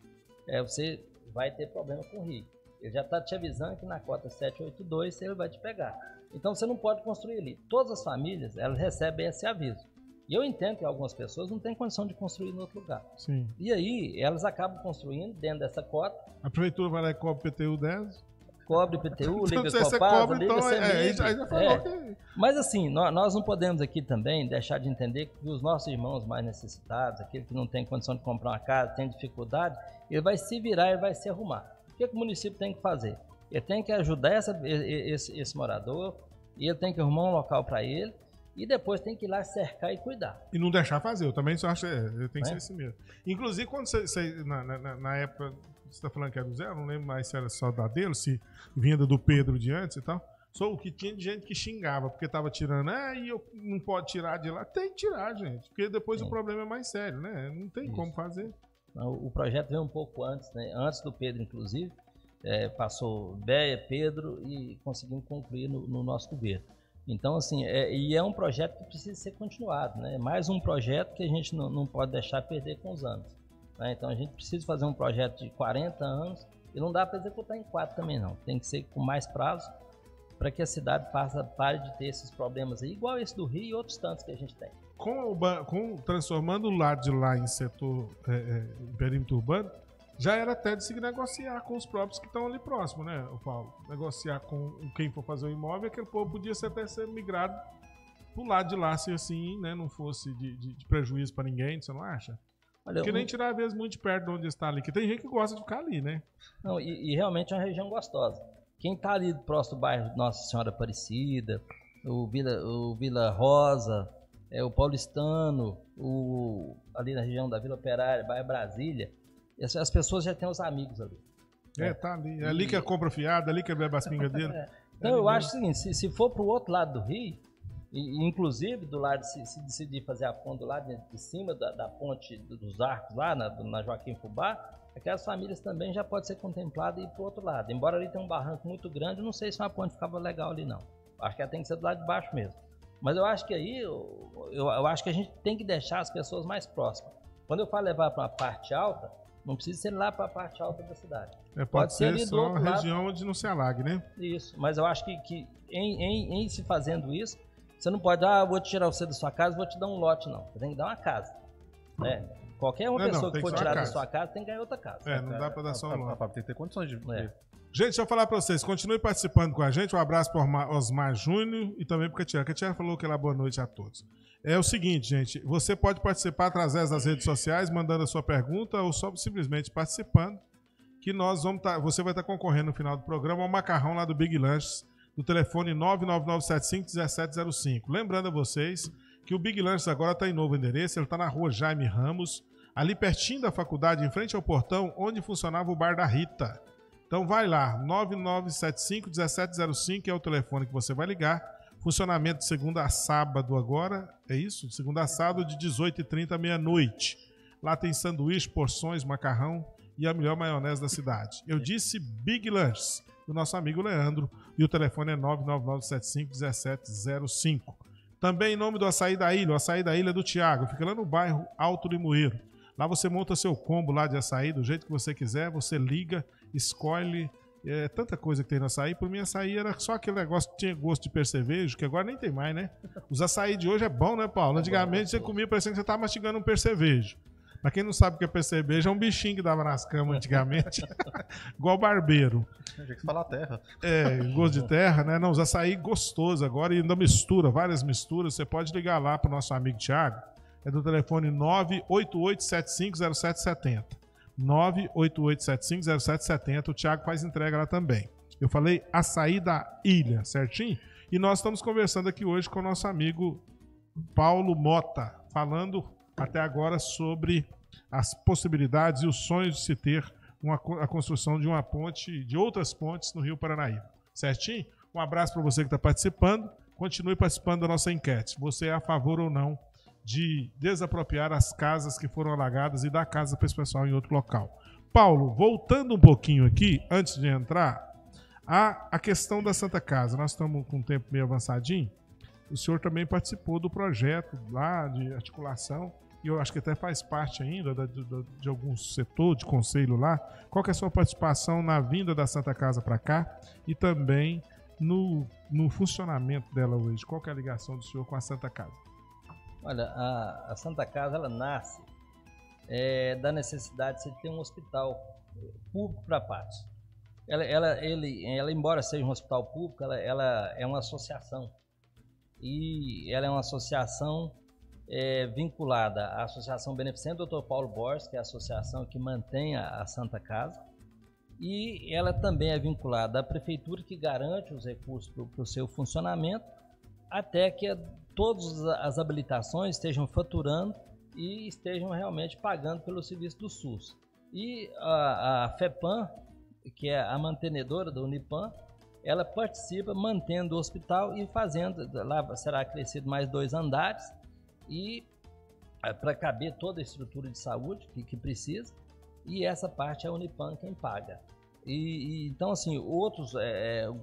você vai ter problema com o rio. Ele já está te avisando que na cota 782 ele vai te pegar. Então você não pode construir ali. Todas as famílias, elas recebem esse aviso. E eu entendo que algumas pessoas não têm condição de construir em outro lugar. Sim. E aí, elas acabam construindo dentro dessa cota. A prefeitura vai lá e cobre PTU 10. Cobre PTU, liga Então, você Copasa, cobra, liga então, CEMIG. já falou que... Mas assim, nós não podemos aqui também deixar de entender que os nossos irmãos mais necessitados, aquele que não tem condição de comprar uma casa, tem dificuldade, ele vai se virar, ele vai se arrumar. O que o município tem que fazer? Ele tem que ajudar esse morador, e ele tem que arrumar um local para ele, e depois tem que ir lá cercar e cuidar. E não deixar fazer, eu também só acho que tem que ser assim mesmo. Inclusive, quando você na época, você está falando que era do zero, não lembro mais se era só da dele, se vinda do Pedro de antes e tal. Só o que tinha de gente que xingava, porque tava tirando, e eu não pode tirar de lá. Tem que tirar, gente, porque depois o problema é mais sério, né? Não tem como fazer. O projeto veio um pouco antes, né? Antes do Pedro, inclusive, passou Béia, Pedro e conseguimos concluir no nosso governo. Então, assim, e é um projeto que precisa ser continuado, né? Mais um projeto que a gente não pode deixar perder com os anos. Né? Então, a gente precisa fazer um projeto de 40 anos e não dá para executar em 4 também, não. Tem que ser com mais prazo para que a cidade pare de ter esses problemas aí, igual esse do Rio e outros tantos que a gente tem. Transformando o lado de lá em setor perímetro urbano, já era até de se negociar com os próprios que estão ali próximo, né, Paulo? Negociar com quem for fazer o imóvel, aquele povo podia até ser migrado pro lado de lá, se assim, né, não fosse de prejuízo para ninguém, você não acha? Olha, porque nem tirar, às vezes, muito de perto de onde está ali, que tem gente que gosta de ficar ali, né? Não, e realmente é uma região gostosa. Quem está ali próximo do bairro Nossa Senhora Aparecida, o Vila Rosa, o Paulistano, ali na região da Vila Operária, bairro Brasília, as pessoas já têm os amigos ali. Tá ali. É ali que é compra fiada, ali que é bebe as pingas dele. Então eu acho o seguinte, se for para o outro lado do rio, e inclusive do lado, se decidir fazer a ponte do lado de cima da ponte dos arcos lá, na Joaquim Fubá, aquelas famílias também já podem ser contempladas e ir para o outro lado. Embora ali tenha um barranco muito grande, eu não sei se uma ponte ficava legal ali não. Acho que ela tem que ser do lado de baixo mesmo. Mas eu acho que aí, eu acho que a gente tem que deixar as pessoas mais próximas. Quando eu falo levar para uma parte alta, não precisa ser lá para a parte alta da cidade. Pode ser ali só a região onde não se alague, né? Isso, mas eu acho que em se fazendo isso, você não pode, vou te tirar você da sua casa, vou te dar um lote, não. Você tem que dar uma casa. Né? Qualquer pessoa que for tirar da sua casa tem que ganhar outra casa. Não dá para dar só um lote. Tem que ter condições de... Gente, deixa eu falar para vocês, continue participando com a gente. Um abraço para Osmar Júnior e também para a Catiara. A Catiara falou que ela boa noite a todos. É o seguinte, gente, você pode participar através das redes sociais, mandando a sua pergunta ou só simplesmente participando, que você vai estar concorrendo no final do programa ao macarrão lá do Big Lanches, do telefone 99975-1705. Lembrando a vocês que o Big Lanches agora está em novo endereço, ele está na rua Jaime Ramos, ali pertinho da faculdade, em frente ao portão, onde funcionava o Bar da Rita. Então vai lá, 9975-1705 é o telefone que você vai ligar. Funcionamento de segunda a sábado agora, é isso? De segunda a sábado, de 18h30 à meia-noite. Lá tem sanduíche, porções, macarrão e a melhor maionese da cidade. Eu disse Big Lanches, do nosso amigo Leandro, e o telefone é 99975-1705. Também em nome do Açaí da Ilha, o Açaí da Ilha do Tiago, fica lá no bairro Alto Limoeiro. Lá você monta seu combo lá de açaí do jeito que você quiser, você liga, escolhe... tanta coisa que tem no açaí. Por mim, açaí era só aquele negócio que tinha gosto de percevejo, que agora nem tem mais, né? Os açaí de hoje é bom, né, Paulo? Antigamente você comia parecendo que você estava mastigando um percevejo. Pra quem não sabe o que é percevejo, é um bichinho que dava nas camas antigamente. Igual barbeiro. Tinha que falar terra. Gosto de terra, né? Não, os açaí gostoso agora e ainda mistura, várias misturas. Você pode ligar lá pro nosso amigo Thiago. É do telefone 988750770. 988750770. O Thiago faz entrega lá também. Eu falei Açaí da Ilha, certinho? E nós estamos conversando aqui hoje com o nosso amigo Paulo Mota, falando até agora sobre as possibilidades e os sonhos de se ter a construção de uma ponte, de outras pontes no Rio Paranaíba. Certinho? Um abraço para você que está participando. Continue participando da nossa enquete. Você é a favor ou não de desapropriar as casas que foram alagadas e dar casa para esse pessoal em outro local? Paulo, voltando um pouquinho aqui, antes de entrar, a questão da Santa Casa. Nós estamos com um tempo meio avançadinho. o senhor também participou do projeto lá de articulação, e eu acho que até faz parte ainda de algum setor, de conselho lá. Qual que é a sua participação na vinda da Santa Casa para cá e também no funcionamento dela hoje? Qual que é a ligação do senhor com a Santa Casa? Olha, a Santa Casa, ela nasce da necessidade de você ter um hospital público para Patos. Ela, embora seja um hospital público, ela é uma associação. E ela é uma associação vinculada à Associação Beneficente Dr. Paulo Borges, que é a associação que mantém a Santa Casa. E ela também é vinculada à Prefeitura, que garante os recursos para o seu funcionamento, até que todas as habilitações estejam faturando e estejam realmente pagando pelo serviço do SUS. E a FEPAM, que é a mantenedora da Unipan, ela participa mantendo o hospital e fazendo, lá será crescido mais 2 andares, e para caber toda a estrutura de saúde que precisa, e essa parte é a Unipan quem paga. Então, assim, outros, o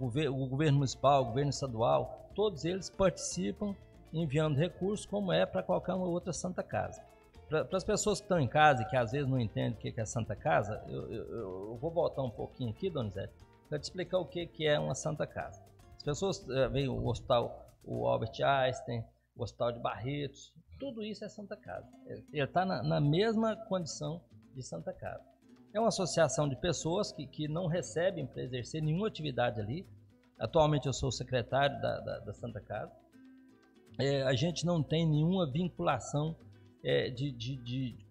governo municipal, o governo estadual, todos eles participam enviando recursos, como é para qualquer uma outra Santa Casa. Para as pessoas que estão em casa e que às vezes não entendem o que é Santa Casa, eu vou voltar um pouquinho aqui, Donizete, para te explicar o que é uma Santa Casa. As pessoas veem o hospital, o Albert Einstein, o Hospital de Barretos, tudo isso é Santa Casa. Ele está na mesma condição de Santa Casa. É uma associação de pessoas que não recebem para exercer nenhuma atividade ali. Atualmente eu sou secretário da Santa Casa. A gente não tem nenhuma vinculação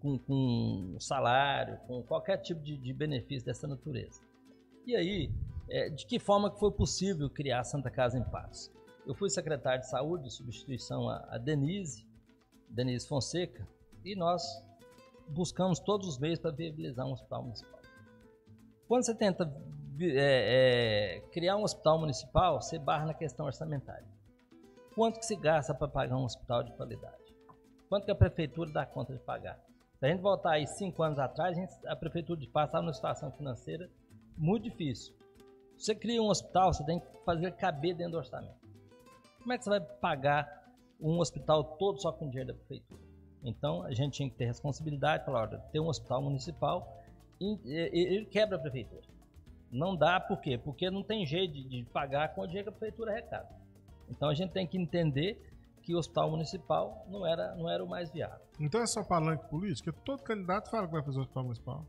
com salário, com qualquer tipo de benefício dessa natureza. E aí, de que forma que foi possível criar a Santa Casa em Patos? Eu fui secretário de saúde, de substituição a Denise Fonseca, e nós buscamos todos os meios para viabilizar um hospital municipal. Quando você tenta criar um hospital municipal, você barra na questão orçamentária. Quanto que se gasta para pagar um hospital de qualidade? Quanto que a prefeitura dá conta de pagar? Se a gente voltar aí 5 anos atrás, a prefeitura de Patos estava numa situação financeira muito difícil. Você cria um hospital, você tem que fazer caber dentro do orçamento. Como é que você vai pagar um hospital todo só com dinheiro da prefeitura? Então, a gente tinha que ter responsabilidade, falar, olha, ter um hospital municipal, ele quebra a prefeitura. Não dá, por quê? Porque não tem jeito de pagar com o dinheiro que a prefeitura arrecada. Então, a gente tem que entender que o hospital municipal não era o mais viável. Então é só palanque político? Todo candidato fala que vai fazer um hospital municipal.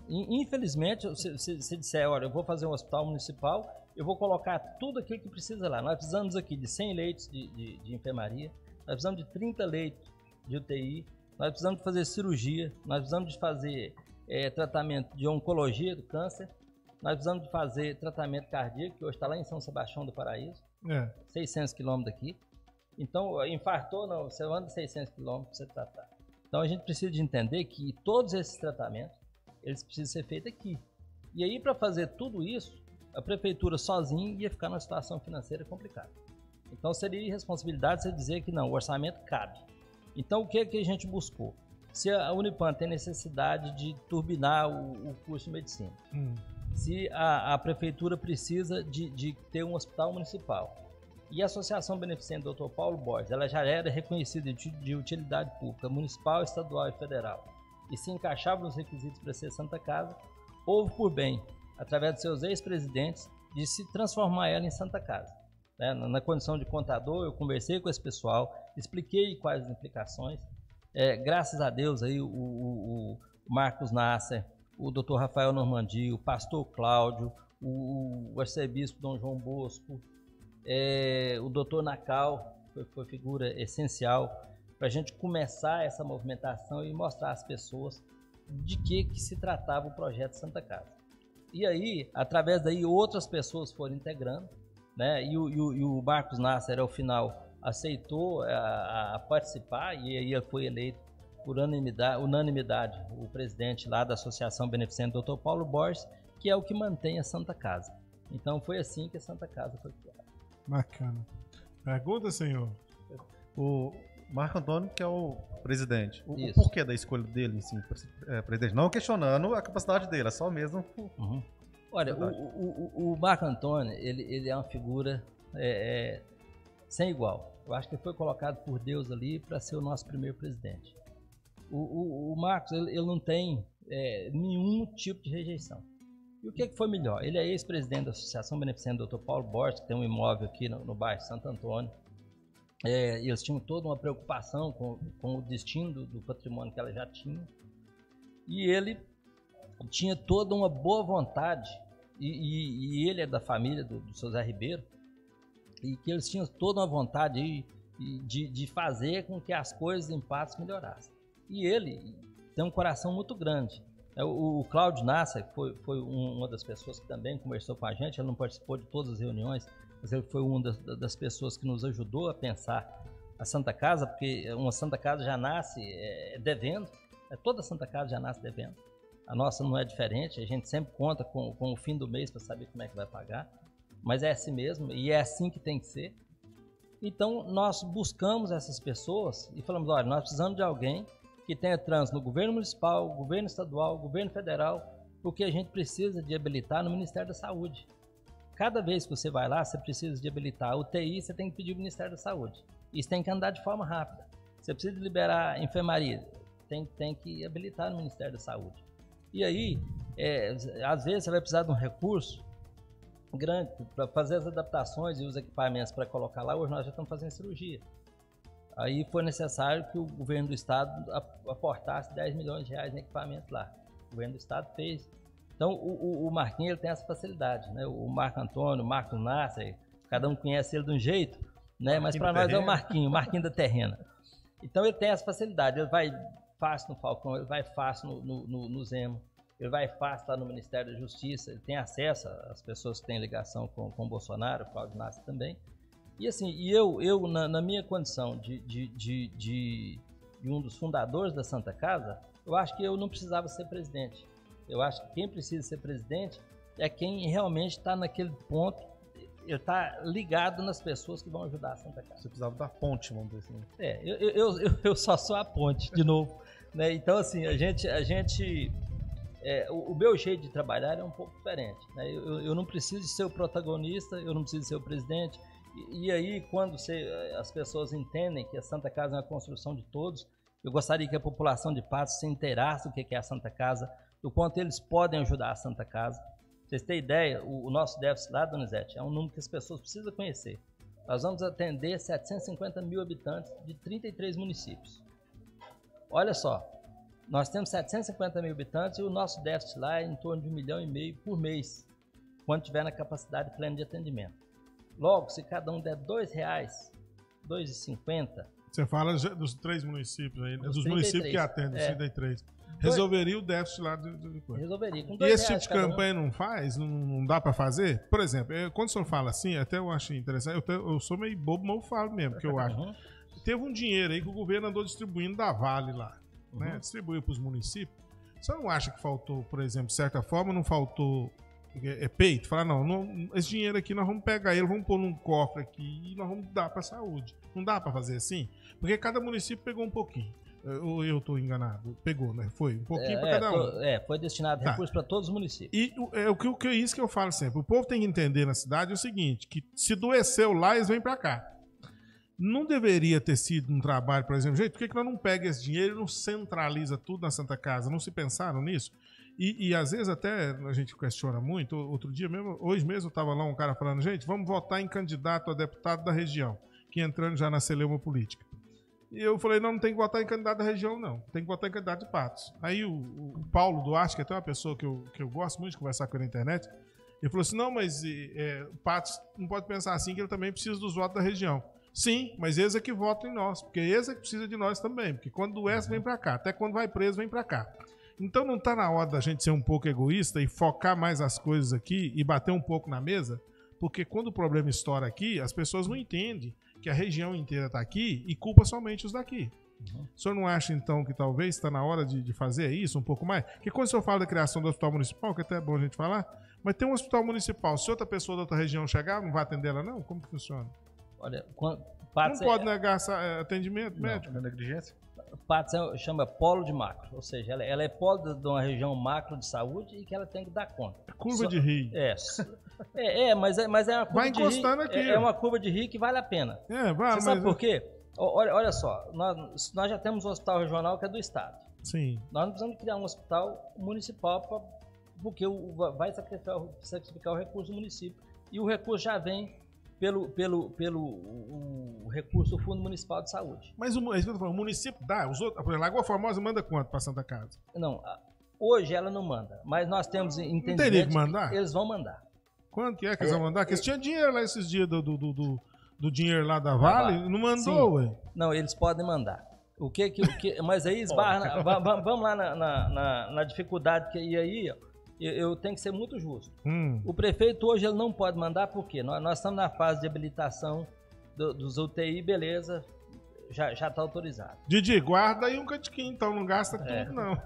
Infelizmente, se disser, olha, eu vou fazer um hospital municipal, eu vou colocar tudo aquilo que precisa lá. Nós precisamos aqui de 100 leitos de enfermaria, nós precisamos de 30 leitos de UTI, nós precisamos de fazer cirurgia, nós precisamos de fazer tratamento de oncologia do câncer, nós precisamos de fazer tratamento cardíaco, que hoje está lá em São Sebastião do Paraíso, 600 quilômetros daqui. Então, infartou, não, você anda 600 quilômetros para você tratar. Então, a gente precisa de entender que todos esses tratamentos, eles precisam ser feitos aqui. E aí, para fazer tudo isso, a prefeitura sozinha ia ficar numa situação financeira complicada. Então, seria irresponsabilidade você dizer que não, o orçamento cabe. Então, o que a gente buscou? Se a Unipan tem necessidade de turbinar o curso de medicina, se a prefeitura precisa de ter um hospital municipal, e a Associação Beneficente Dr. Paulo Borges, ela já era reconhecida de utilidade pública municipal, estadual e federal, e se encaixava nos requisitos para ser Santa Casa, houve por bem, através de seus ex-presidentes, de se transformar ela em Santa Casa. Na condição de contador, eu conversei com esse pessoal, expliquei quais as implicações. Graças a Deus, aí, o Marcos Nasser, o Dr. Rafael Normandi, o pastor Cláudio, o arcebispo Dom João Bosco, o Dr. Nacal, foi figura essencial para a gente começar essa movimentação e mostrar às pessoas de que se tratava o projeto Santa Casa. E aí, através daí, outras pessoas foram integrando, né? E o Marcos Nasser, ao final, aceitou a participar, e aí foi eleito por unanimidade o presidente lá da Associação Beneficente Dr. Paulo Borges, que é o que mantém a Santa Casa. Então, foi assim que a Santa Casa foi criada. Bacana. Pergunta, senhor? O Marco Antônio, que é o presidente. O porquê da escolha dele, sim, presidente? Não questionando a capacidade dele, é só mesmo... Olha, o Marco Antônio, ele é uma figura sem igual. Eu acho que ele foi colocado por Deus ali para ser o nosso primeiro presidente. O Marcos, ele não tem nenhum tipo de rejeição. E o que foi melhor? Ele é ex-presidente da Associação Beneficente do Dr. Paulo Borges, que tem um imóvel aqui no bairro Santo Antônio. Eles tinham toda uma preocupação com o destino do patrimônio que ela já tinha. E ele tinha toda uma boa vontade, e ele é da família do seu Zé Ribeiro, e que eles tinham toda uma vontade de fazer com que as coisas em Patos melhorassem. E ele tem um coração muito grande. O Cláudio Nasser foi uma das pessoas que também conversou com a gente. Ele não participou de todas as reuniões, mas ele foi uma das pessoas que nos ajudou a pensar a Santa Casa, porque uma Santa Casa já nasce devendo. Toda Santa Casa já nasce devendo. A nossa não é diferente, a gente sempre conta com o fim do mês para saber como é que vai pagar, mas é assim mesmo e é assim que tem que ser. Então nós buscamos essas pessoas e falamos, olha, nós precisamos de alguém que tenha trânsito no governo municipal, governo estadual, governo federal, porque a gente precisa de habilitar no Ministério da Saúde. Cada vez que você vai lá, você precisa de habilitar a UTI, você tem que pedir o Ministério da Saúde. Isso tem que andar de forma rápida. Você precisa de liberar a enfermaria, tem que habilitar no Ministério da Saúde. E aí, às vezes você vai precisar de um recurso grande para fazer as adaptações e os equipamentos para colocar lá. Hoje nós já estamos fazendo cirurgia. Aí foi necessário que o governo do estado aportasse 10 milhões de reais em equipamento lá. O governo do estado fez. Então o Marquinhos ele tem essa facilidade, né? O Marco Antônio, o Marco Nasser, cada um conhece ele de um jeito, né? Mas para nós é o Marquinho da Terrena. Então ele tem essa facilidade, ele vai fácil no Falcão, ele vai fácil no Zemo, ele vai fácil lá no Ministério da Justiça, ele tem acesso às pessoas que têm ligação com o Bolsonaro, o Cláudio Nasser também. E assim, eu na minha condição de um dos fundadores da Santa Casa, eu acho que eu não precisava ser presidente. Eu acho que quem precisa ser presidente é quem realmente está naquele ponto, ele está ligado nas pessoas que vão ajudar a Santa Casa. Você precisava da ponte, vamos dizer assim. Eu só sou a ponte, de novo. Né? Então, assim, o meu jeito de trabalhar é um pouco diferente. Né? Eu não preciso ser o protagonista, eu não preciso ser o presidente. E aí, quando as pessoas entendem que a Santa Casa é uma construção de todos, eu gostaria que a população de Patos se inteirasse do que é a Santa Casa, do quanto eles podem ajudar a Santa Casa. Pra vocês terem ideia, o nosso déficit lá, Donizete, é um número que as pessoas precisam conhecer. Nós vamos atender 750 mil habitantes de 33 municípios. Olha só, nós temos 750 mil habitantes e o nosso déficit lá é em torno de 1,5 milhão por mês, quando tiver na capacidade plena de atendimento. Logo, se cada um der R$2, R$2,50... Você fala dos 3 municípios aí, dos 33, municípios que atendem, os 33. Resolveria o déficit lá do coisa. Resolveria. Com e esse tipo de campanha não faz? Não dá para fazer? Por exemplo, quando o senhor fala assim, até eu acho interessante, eu sou meio bobo, mas eu falo mesmo, porque eu acho. Teve um dinheiro aí que o governo andou distribuindo da Vale lá, né? Distribuiu para os municípios. Você não acha que faltou, por exemplo, de certa forma, não faltou peito? Falar, não, esse dinheiro aqui nós vamos pegar ele, vamos pôr num cofre aqui e nós vamos dar para a saúde. Não dá para fazer assim? Porque cada município pegou um pouquinho. Ou eu estou enganado? Pegou, né? Foi um pouquinho para cada um. Foi destinado recursos para todos os municípios. E é isso que eu falo sempre. O povo tem que entender na cidade o seguinte, que se doeceu lá, eles vêm para cá. Não deveria ter sido um trabalho, por exemplo, gente, por que nós não pega esse dinheiro e não centraliza tudo na Santa Casa? Não se pensaram nisso? E às vezes até a gente questiona muito. Outro dia mesmo, hoje mesmo estava lá um cara falando, gente, vamos votar em candidato a deputado da região, que entrando já na celeuma política. E eu falei, não tem que votar em candidato da região, não. Tem que votar em candidato de Patos. Aí o Paulo Duarte, que é até uma pessoa que eu gosto muito de conversar com ele na internet, ele falou assim, não, mas o Patos não pode pensar assim, que ele também precisa dos votos da região. Sim, mas eles é que votam em nós, porque eles é que precisa de nós também, porque quando doece, vem para cá, até quando vai preso, vem para cá. Então não está na hora da gente ser um pouco egoísta e focar mais as coisas aqui e bater um pouco na mesa, porque quando o problema estoura aqui, as pessoas não entendem que a região inteira está aqui e culpa somente os daqui. O senhor não acha, então, que talvez está na hora de fazer isso um pouco mais? Porque quando o senhor fala da criação do hospital municipal, que até é bom a gente falar, mas tem um hospital municipal, se outra pessoa da outra região chegar, não vai atender ela não? Como que funciona? Olha, não pode negar atendimento médico? É negligência? Patos chama polo de macro, ou seja, ela é polo de uma região macro de saúde e que ela tem que dar conta. Curva de rio. Mas é uma curva Vai de encostando rio, aqui. é uma curva de rio que vale a pena. Você sabe por quê? Olha só, nós já temos um hospital regional que é do Estado. Sim. Nós não precisamos criar um hospital municipal porque vai sacrificar o recurso do município. E o recurso já vem pelo recurso do Fundo Municipal de Saúde. Mas o município dá, por exemplo, Lagoa Formosa manda quanto para Santa Casa? Não, hoje ela não manda, mas nós temos entendimento Não teria que mandar? Eles vão mandar. Quanto que eles vão mandar? Porque eles tinham dinheiro lá esses dias do dinheiro lá da Vale, não mandou, ué. Não, eles podem mandar. Mas aí esbarra. Vamos lá na dificuldade que aí eu tenho que ser muito justo. O prefeito hoje ele não pode mandar porque nós estamos na fase de habilitação dos UTI, beleza, já está autorizado. Didi, guarda aí um catiquinho, então não gasta tudo, não.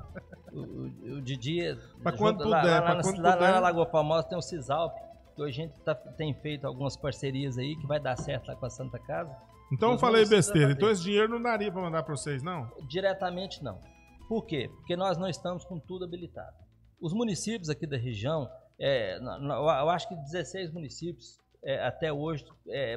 O Didi, para quando puder, lá na Lagoa Formosa tem o Cisalp, que hoje a gente tem feito algumas parcerias aí que vai dar certo lá com a Santa Casa. Então eu falei besteira. Então esse dinheiro não daria para mandar para vocês, não? Diretamente não. Por quê? Porque nós não estamos com tudo habilitado. Os municípios aqui da região, eu acho que 16 municípios até hoje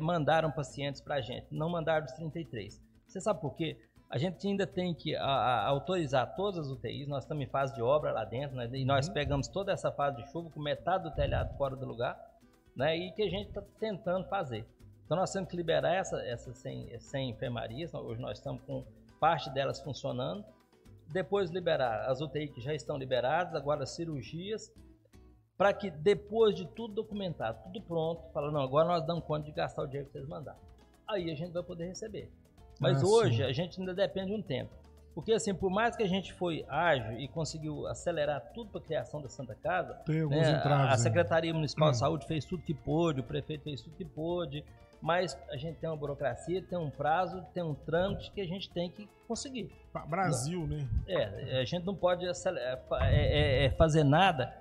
mandaram pacientes para a gente. Não mandaram os 33. Você sabe por quê? A gente ainda tem que autorizar todas as UTIs. Nós estamos em fase de obra lá dentro, né? E nós pegamos toda essa fase de chuva com metade do telhado fora do lugar, né? E que a gente está tentando fazer. Então nós temos que liberar essas 100 enfermarias. Hoje nós estamos com parte delas funcionando. Depois liberar as UTI que já estão liberadas, agora cirurgias, para que depois de tudo documentado, tudo pronto, fala, não, agora nós damos conta de gastar o dinheiro que vocês mandaram. Aí a gente vai poder receber. Mas hoje sim, a gente ainda depende de um tempo. Porque assim, por mais que a gente foi ágil e conseguiu acelerar tudo para a criação da Santa Casa, né, a Secretaria Municipal de Saúde fez tudo que pôde, o prefeito fez tudo que pôde, mas a gente tem uma burocracia, tem um prazo, tem um trâmite que a gente tem que conseguir. Brasil, né? A gente não pode fazer nada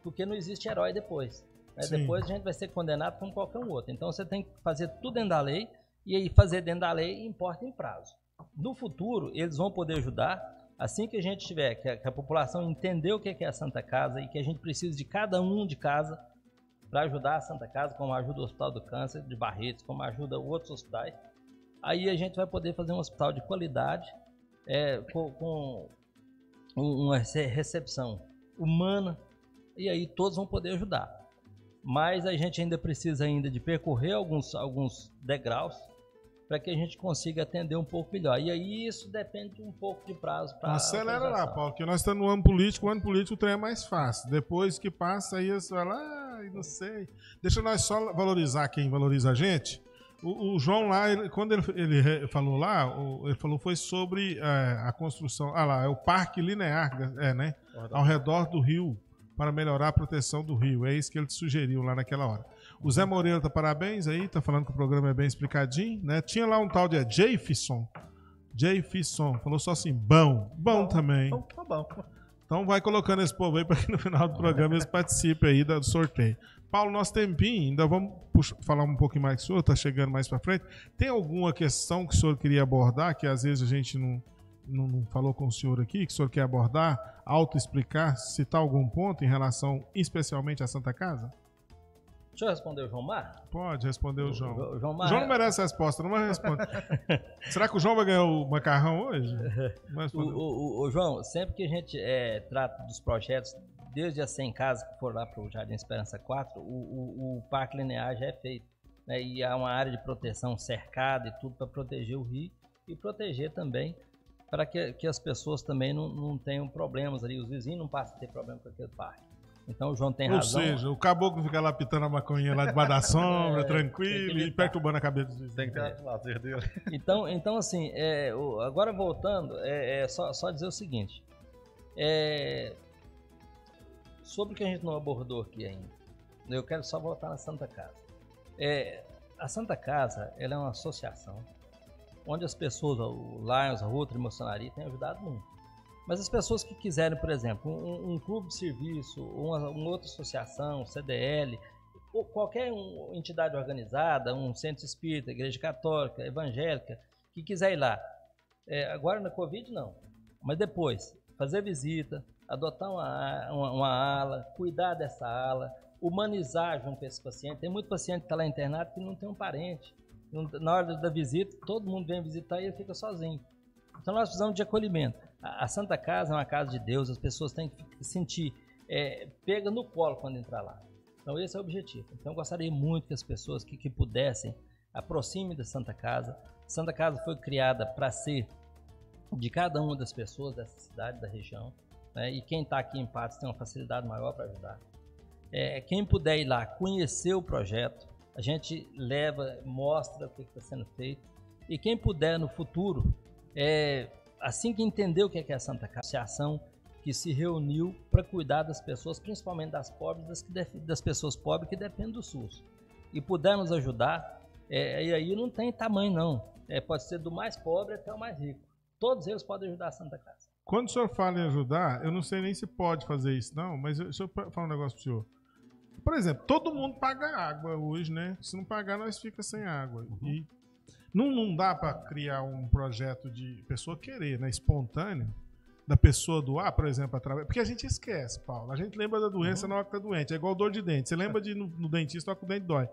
porque não existe herói depois. Né? Depois a gente vai ser condenado como qualquer um outro. Então você tem que fazer tudo dentro da lei e aí fazer dentro da lei importa em prazo. No futuro, eles vão poder ajudar, assim que a gente tiver, que a população entender o que é a Santa Casa e que a gente precisa de cada um de casa para ajudar a Santa Casa, como ajuda o Hospital do Câncer de Barretos, como ajuda outros hospitais. Aí a gente vai poder fazer um hospital de qualidade, com uma recepção humana, e aí todos vão poder ajudar. Mas a gente ainda precisa de percorrer alguns degraus para que a gente consiga atender um pouco melhor. E aí isso depende de um pouco de prazo para acelera lá, Paulo, porque nós estamos no ano político, o ano político o trem é mais fácil. Depois que passa, aí você vai lá, não sei. Deixa nós só valorizar quem valoriza a gente. O João lá, quando ele falou lá, ele falou foi sobre a construção, é o parque linear, né? Ao redor do rio, para melhorar a proteção do rio. É isso que ele sugeriu lá naquela hora. O Zé Moreira tá parabéns aí, tá falando que o programa é bem explicadinho, né? Tinha lá um tal de Jayfisson, falou só assim, bom também. Bom. Então vai colocando esse povo aí para que no final do programa eles participem aí do sorteio. Paulo, nosso tempinho, ainda vamos falar um pouquinho mais com o senhor, tá chegando mais para frente. Tem alguma questão que o senhor queria abordar, que às vezes a gente não falou com o senhor aqui, que o senhor quer abordar, auto-explicar, citar algum ponto em relação especialmente à Santa Casa? Deixa eu responder o João Mar? Pode responder o João. O João não merece a resposta, não vai responder. Será que o João vai ganhar o macarrão hoje? O João, sempre que a gente trata dos projetos, desde as 100 casas que foram lá para o Jardim Esperança 4, o Parque Linear já é feito. Né? E há uma área de proteção cercada e tudo para proteger o rio e proteger também para que as pessoas também não tenham problemas ali, os vizinhos não passem a ter problema com aquele parque. Então o João tem razão. Ou seja, o caboclo fica lá pitando a maconha lá debaixo da sombra, tranquilo, e perturbando a cabeça dos vizinhos. Tem que ter lazer dele. Então assim, agora voltando, só dizer o seguinte. Sobre o que a gente não abordou aqui ainda, eu quero só voltar na Santa Casa. A Santa Casa, ela é uma associação onde as pessoas, o Lions, a Rotary, a Moçonaria, têm ajudado muito. Mas as pessoas que quiserem, por exemplo, um clube de serviço, uma outra associação, CDL, ou qualquer entidade organizada, um centro espírita, igreja católica, evangélica, que quiser ir lá, agora na Covid não, mas depois, fazer visita, adotar uma ala, cuidar dessa ala, humanizar junto com esse paciente. Tem muito paciente que está lá internado que não tem um parente. Na hora da visita, todo mundo vem visitar e ele fica sozinho. Então nós precisamos de acolhimento. A Santa Casa é uma casa de Deus, as pessoas têm que se sentir pega no colo quando entrar lá. Então esse é o objetivo. Então eu gostaria muito que as pessoas que pudessem aproximem da Santa Casa. A Santa Casa foi criada para ser de cada uma das pessoas dessa cidade, da região, né? E quem está aqui em Patos tem uma facilidade maior para ajudar. Quem puder ir lá conhecer o projeto, a gente leva, mostra o que está sendo feito. E quem puder no futuro, assim que entender o que é a Santa Casa, associação que se reuniu para cuidar das pessoas, principalmente das pobres, das pessoas pobres que dependem do SUS. E puder nos ajudar, e aí não tem tamanho não. Pode ser do mais pobre até o mais rico. Todos eles podem ajudar a Santa Casa. Quando o senhor fala em ajudar, eu não sei nem se pode fazer isso não, mas deixa eu falar um negócio pro senhor. Por exemplo, todo mundo paga água hoje, né? Se não pagar, nós fica sem água. E não dá para criar um projeto de pessoa querer, né? Espontâneo, da pessoa doar, por exemplo, através. Porque a gente esquece, Paulo. A gente lembra da doença na hora que tá doente. É igual dor de dente. Você lembra de ir no dentista, só que o dente dói.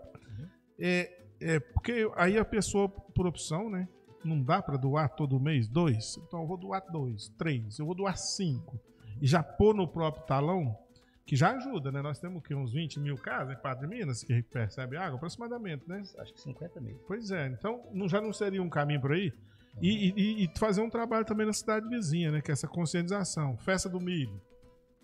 Porque aí a pessoa, por opção, né? Não dá para doar todo mês 2? Então eu vou doar 2, 3, eu vou doar 5. E já pôr no próprio talão, que já ajuda, né? Nós temos o quê? Uns 20 mil casas em Patos de Minas que recebe água, aproximadamente, né? Acho que 50 mil. Pois é, então já não seria um caminho por aí? E fazer um trabalho também na cidade vizinha, né? Que é essa conscientização. Festa do milho.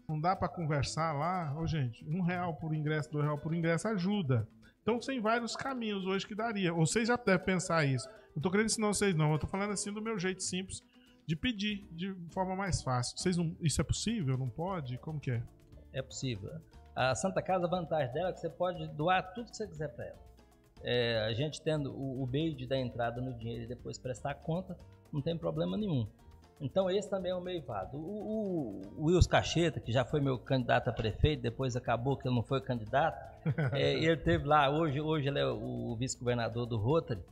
Não dá para conversar lá, gente, R$1 por ingresso, R$2 por ingresso ajuda. Então tem vários caminhos hoje que daria. Ou vocês já devem pensar isso. Não tô querendo ensinar vocês não, eu tô falando assim do meu jeito simples de pedir de forma mais fácil. Isso é possível? Não pode? Como que é? É possível. A Santa Casa, a vantagem dela é que você pode doar tudo que você quiser para ela. A gente tendo o meio de dar entrada no dinheiro e depois prestar conta, não tem problema nenhum. Então esse também é um meio válido. O Wilson Cacheta, que já foi meu candidato a prefeito, depois acabou que ele não foi candidato, ele teve lá, hoje ele é o vice-governador do Rotary,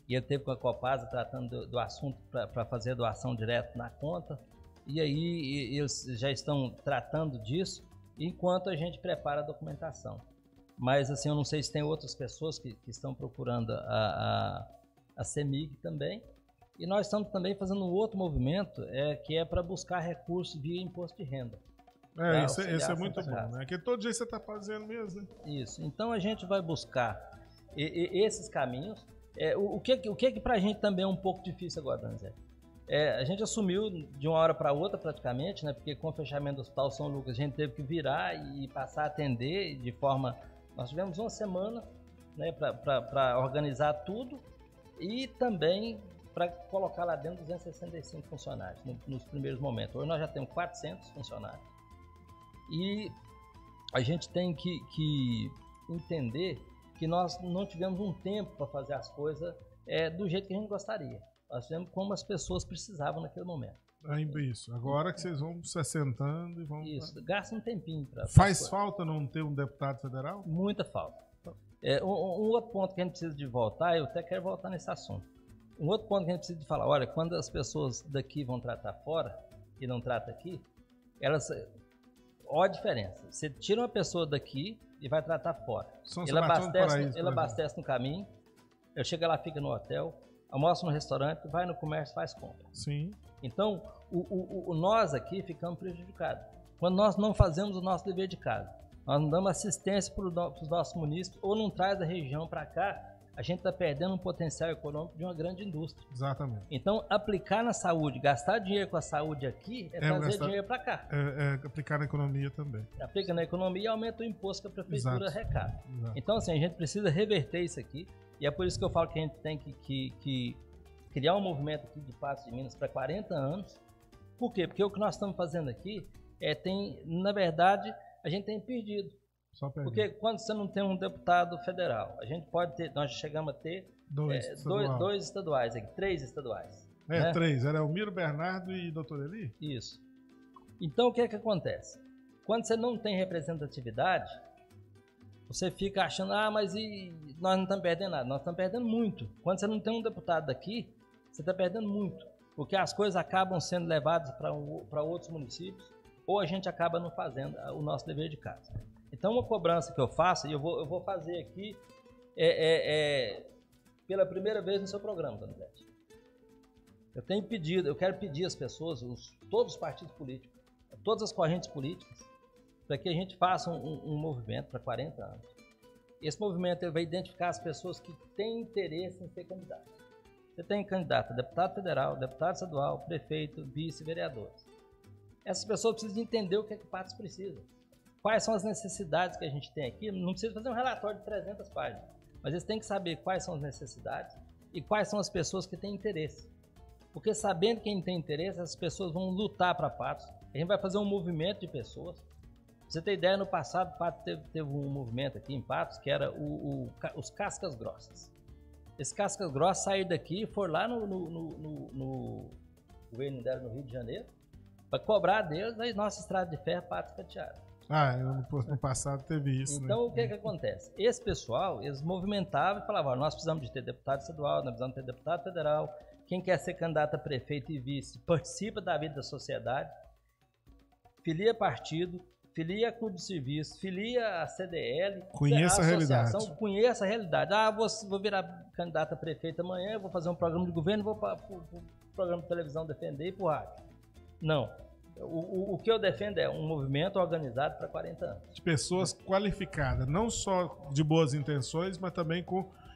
e ele teve com a Copasa tratando do assunto para fazer a doação direto na conta, e aí eles já estão tratando disso, enquanto a gente prepara a documentação. Mas assim, eu não sei se tem outras pessoas que estão procurando a CEMIG também. E nós estamos também fazendo um outro movimento, que é para buscar recursos via imposto de renda. Esse é muito bom, né? Que todo dia você está fazendo mesmo, né? Isso. Então a gente vai buscar esses caminhos. O que para a gente também é um pouco difícil agora, Danzé? A gente assumiu de uma hora para outra praticamente, né? Porque com o fechamento do Hospital São Lucas a gente teve que virar e passar a atender de forma... Nós tivemos uma semana, né, para organizar tudo e também para colocar lá dentro 265 funcionários nos primeiros momentos. Hoje nós já temos 400 funcionários. E a gente tem que entender que nós não tivemos um tempo para fazer as coisas do jeito que a gente gostaria. Nós fizemos como as pessoas precisavam naquele momento. Isso. Agora que vocês vão se assentando e vão... Isso. Gasta um tempinho para... Faz falta não ter um deputado federal? Muita falta. Um outro ponto que a gente precisa de voltar, eu até quero voltar nesse assunto. Um outro ponto que a gente precisa de falar, olha, quando as pessoas daqui vão tratar fora e não tratam aqui, elas... Olha a diferença. Você tira uma pessoa daqui e vai tratar fora. Ele abastece no caminho, ele chega lá, fica no hotel, almoça no restaurante, vai no comércio, faz compra. Sim. Então, nós aqui ficamos prejudicados. Quando nós não fazemos o nosso dever de casa, nós não damos assistência para os nossos munícipes ou não traz da região para cá, a gente está perdendo um potencial econômico de uma grande indústria. Exatamente. Então, aplicar na saúde, gastar dinheiro com a saúde aqui, trazer dinheiro para cá. Aplicar na economia também. Aplica na economia e aumenta o imposto que a prefeitura arrecada. Exato. Então, assim, a gente precisa reverter isso aqui. E é por isso que eu falo que a gente tem que criar um movimento aqui de Patos de Minas para 40 anos. Por quê? Porque o que nós estamos fazendo aqui na verdade, a gente tem perdido. Porque quando você não tem um deputado federal, a gente pode ter, nós chegamos a ter dois estaduais aqui, 3 estaduais. Né? 3, era o Miro Bernardo e Dr. Eli? Isso. Então o que acontece? Quando você não tem representatividade, você fica achando, mas nós não estamos perdendo nada. Nós estamos perdendo muito. Quando você não tem um deputado daqui, você está perdendo muito. Porque as coisas acabam sendo levadas para outros municípios, ou a gente acaba não fazendo o nosso dever de casa. Então, uma cobrança que eu faço, e eu vou fazer aqui pela primeira vez no seu programa, Donizete. Eu quero pedir às pessoas, todos os partidos políticos, todas as correntes políticas, para que a gente faça um movimento para 40 anos. Esse movimento ele vai identificar as pessoas que têm interesse em ser candidato. Você tem candidato a deputado federal, deputado estadual, prefeito, vice, vereadores. Essas pessoas precisam entender o que é que o Patos precisa. Quais são as necessidades que a gente tem aqui. Não precisa fazer um relatório de 300 páginas, mas eles têm que saber quais são as necessidades e quais são as pessoas que têm interesse. Porque sabendo quem tem interesse, as pessoas vão lutar para Patos. A gente vai fazer um movimento de pessoas. Pra você ter ideia, no passado, Patos teve um movimento aqui em Patos, que era os Cascas Grossas. Esses Cascas Grossas saíram daqui e foram lá no governo dela no Rio de Janeiro para cobrar deles a nossa estrada de ferro Patos Cateado. No passado teve isso, então, né? O que acontece? Esse pessoal, eles movimentavam e falavam, nós precisamos de ter deputado estadual, nós precisamos ter deputado federal, quem quer ser candidato a prefeito e vice participa da vida da sociedade, filia partido, filia clube de serviço, filia a CDL, conheça a realidade. Conheça a realidade. Vou virar candidato a prefeito amanhã, eu vou fazer um programa de governo, vou para o programa de televisão defender e para o rádio. Não. O que eu defendo é um movimento organizado para 40 anos. De pessoas qualificadas, não só de boas intenções, mas também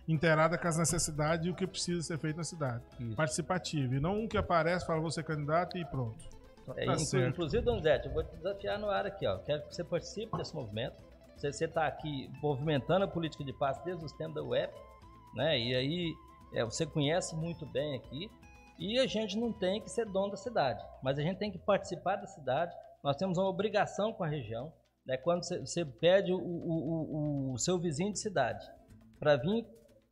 inteirada com as necessidades e o que precisa ser feito na cidade. Isso. Participativo. E não um que aparece, fala, vou ser candidato e pronto. Inclusive, Donizete, eu vou te desafiar no ar aqui. Quero que você participe desse movimento. Você está aqui movimentando a política de Patos desde os tempos da UEP, né? E aí você conhece muito bem aqui. E a gente não tem que ser dono da cidade, mas a gente tem que participar da cidade. Nós temos uma obrigação com a região, né? Quando você pede o seu vizinho de cidade para vir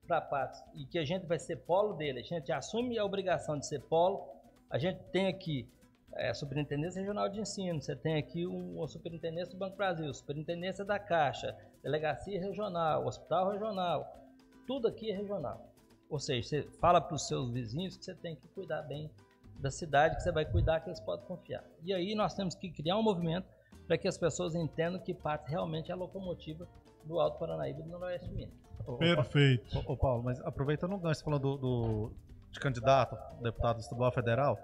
para Patos e que a gente vai ser polo dele, a gente assume a obrigação de ser polo. A gente tem aqui a Superintendência Regional de Ensino, você tem aqui a Superintendência do Banco Brasil, Superintendência da Caixa, Delegacia Regional, Hospital Regional, tudo aqui é regional. Ou seja, você fala para os seus vizinhos que você tem que cuidar bem da cidade, que você vai cuidar, que eles podem confiar. E aí nós temos que criar um movimento para que as pessoas entendam que Patos realmente é a locomotiva do Alto Paranaíba e do Noroeste Minas. Perfeito. Ô Paulo, mas aproveitando o gancho, você falando de candidato, deputado estadual federal,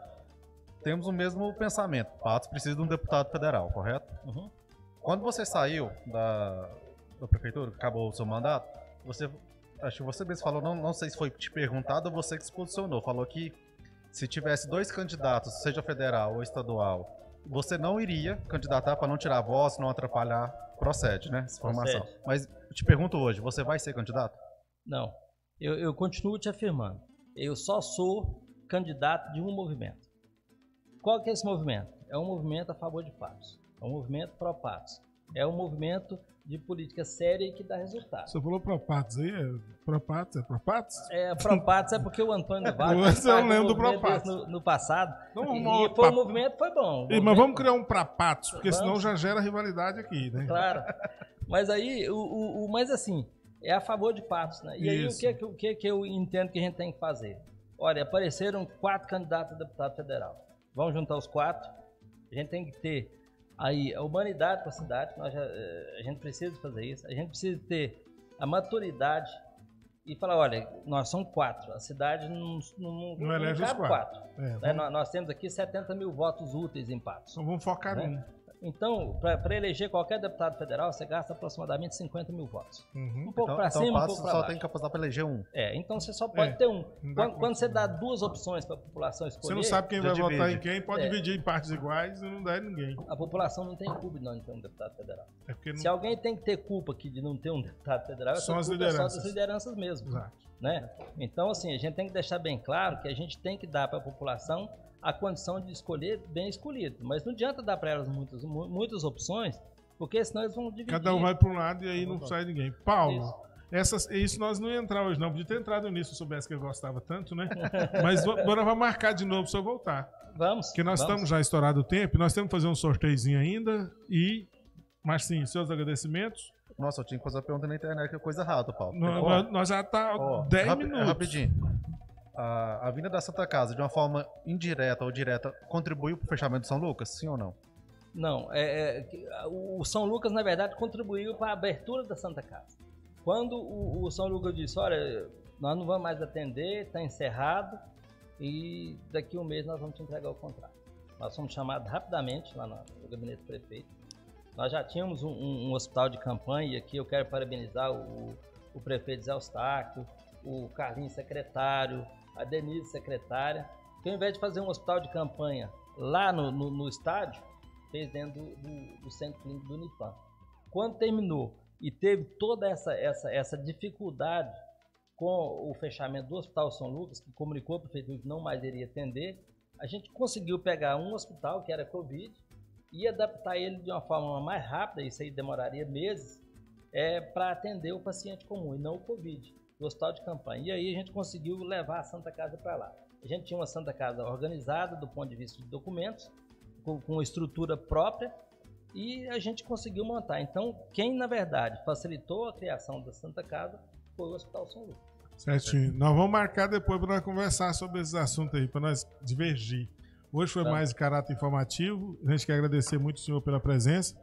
temos o mesmo pensamento. Patos precisa de um deputado federal, correto? Uhum. Quando você saiu da prefeitura, acabou o seu mandato, acho que você mesmo falou, não sei se foi te perguntado ou você que se posicionou, falou que se tivesse 2 candidatos, seja federal ou estadual, você não iria candidatar para não tirar voz, não atrapalhar, procede, né, essa formação. Procede. Mas eu te pergunto hoje, você vai ser candidato? Não, eu continuo te afirmando, eu só sou candidato de um movimento. Qual que é esse movimento? É um movimento a favor de Patos, é um movimento pró-Patos, é um movimento de política séria e que dá resultado. Você falou Propatos aí? Propatos? É Propatos? Propatos é porque o Antônio Navarro eu lembro do Propatos no passado. Não, e o movimento foi bom. Mas vamos criar um Propatos, porque senão já gera rivalidade aqui, né? Claro. Mas aí, mas assim, é a favor de Patos, né? E aí, o que eu entendo que a gente tem que fazer? Olha, apareceram 4 candidatos a deputado federal. Vamos juntar os 4. A gente tem que ter aí a humanidade para a cidade, a gente precisa fazer isso, a gente precisa ter a maturidade e falar, olha, nós somos 4, a cidade não elege os 4. Nós temos aqui 70 mil votos úteis em Patos. Então vamos focar em Então, para eleger qualquer deputado federal, você gasta aproximadamente 50 mil votos. Uhum. Um pouco para cima, um pouco para baixo. Só tem capacidade para eleger um. Então você só pode ter um. Quando você dá 2 opções para a população escolher... Você não sabe quem vai votar em quem, pode dividir em partes iguais e não dá ninguém. A população não tem culpa de não ter um deputado federal. Não... Se alguém tem que ter culpa aqui de não ter um deputado federal, são as lideranças. lideranças. É só das lideranças mesmo. Exato. Né? Então, assim, a gente tem que deixar bem claro que a gente tem que dar para a população a condição de escolher bem escolhido. Mas não adianta dar para elas muitas opções, porque senão eles vão dividir. Cada um vai para um lado e aí não sai ninguém. Paulo, isso nós não ia entrar hoje não. Podia ter entrado nisso se soubesse que eu gostava tanto, né? Mas agora vai marcar de novo se eu voltar. Vamos. Porque nós estamos já estourado o tempo, nós temos que fazer um sorteiozinho ainda e... Mas sim, seus agradecimentos. Nossa, eu tinha que fazer a pergunta na internet, que é coisa errada, Paulo. Nós já tá 10 minutos. Rapidinho. A vinda da Santa Casa, de uma forma indireta ou direta, contribuiu para o fechamento de São Lucas, sim ou não? Não, o São Lucas, na verdade, contribuiu para a abertura da Santa Casa. Quando o São Lucas disse, olha, nós não vamos mais atender, está encerrado e daqui a um mês nós vamos te entregar o contrato. Nós fomos chamados rapidamente lá no gabinete do prefeito. Nós já tínhamos um hospital de campanha e aqui eu quero parabenizar o prefeito Zé Eustáquio, o Carlinhos secretário, a Denise secretária, que ao invés de fazer um hospital de campanha lá no estádio, fez dentro do centro clínico do Unipan. Quando terminou e teve toda essa dificuldade com o fechamento do Hospital São Lucas, que comunicou para o prefeito que não mais iria atender, a gente conseguiu pegar um hospital que era Covid e adaptar ele de uma forma mais rápida, isso aí demoraria meses, para atender o paciente comum e não o Covid, do hospital de campanha. E aí a gente conseguiu levar a Santa Casa para lá. A gente tinha uma Santa Casa organizada do ponto de vista de documentos, com estrutura própria, e a gente conseguiu montar. Então, quem, na verdade, facilitou a criação da Santa Casa foi o Hospital São Lucas. Certinho. Nós vamos marcar depois para nós conversar sobre esses assuntos aí, para nós divergir. Hoje foi mais de caráter informativo. A gente quer agradecer muito o senhor pela presença,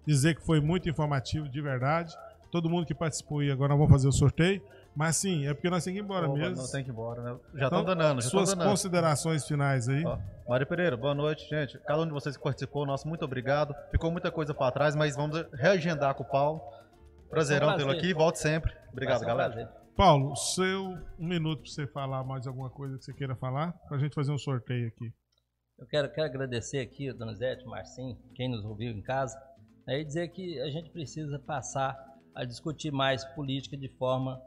dizer que foi muito informativo, de verdade. Todo mundo que participou aí, agora nós vamos fazer o sorteio. Mas sim, é porque nós temos que ir embora mesmo. Não tem que ir embora, né? Já estão danando. Suas considerações finais aí. Mário Pereira, boa noite, gente. Cada um de vocês que participou, nosso muito obrigado. Ficou muita coisa para trás, mas vamos reagendar com o Paulo. Prazerão tê-lo aqui. Volte sempre. Obrigado, galera. Paulo, um minuto para você falar mais alguma coisa que você queira falar, para a gente fazer um sorteio aqui. Eu quero agradecer aqui a Donizete, Marcinho, quem nos ouviu em casa, e dizer que a gente precisa passar a discutir mais política de forma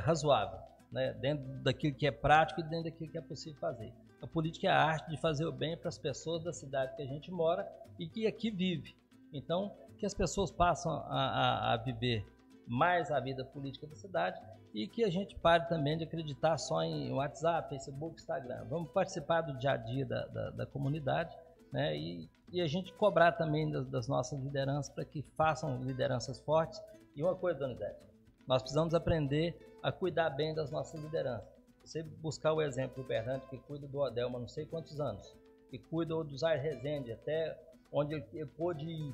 razoável, né? Dentro daquilo que é prático e dentro daquilo que é possível fazer. A política é a arte de fazer o bem para as pessoas da cidade que a gente mora e que aqui vive. Então, que as pessoas passem a viver mais a vida política da cidade e que a gente pare também de acreditar só em WhatsApp, Facebook, Instagram. Vamos participar do dia a dia da comunidade, né? E a gente cobrar também das nossas lideranças para que façam lideranças fortes. E uma coisa, Donizete, nós precisamos aprender a cuidar bem das nossas lideranças. Você buscar o exemplo do Bernardo, que cuida do Odelma não sei quantos anos, que cuida do Zaire Rezende, até onde ele pôde ir.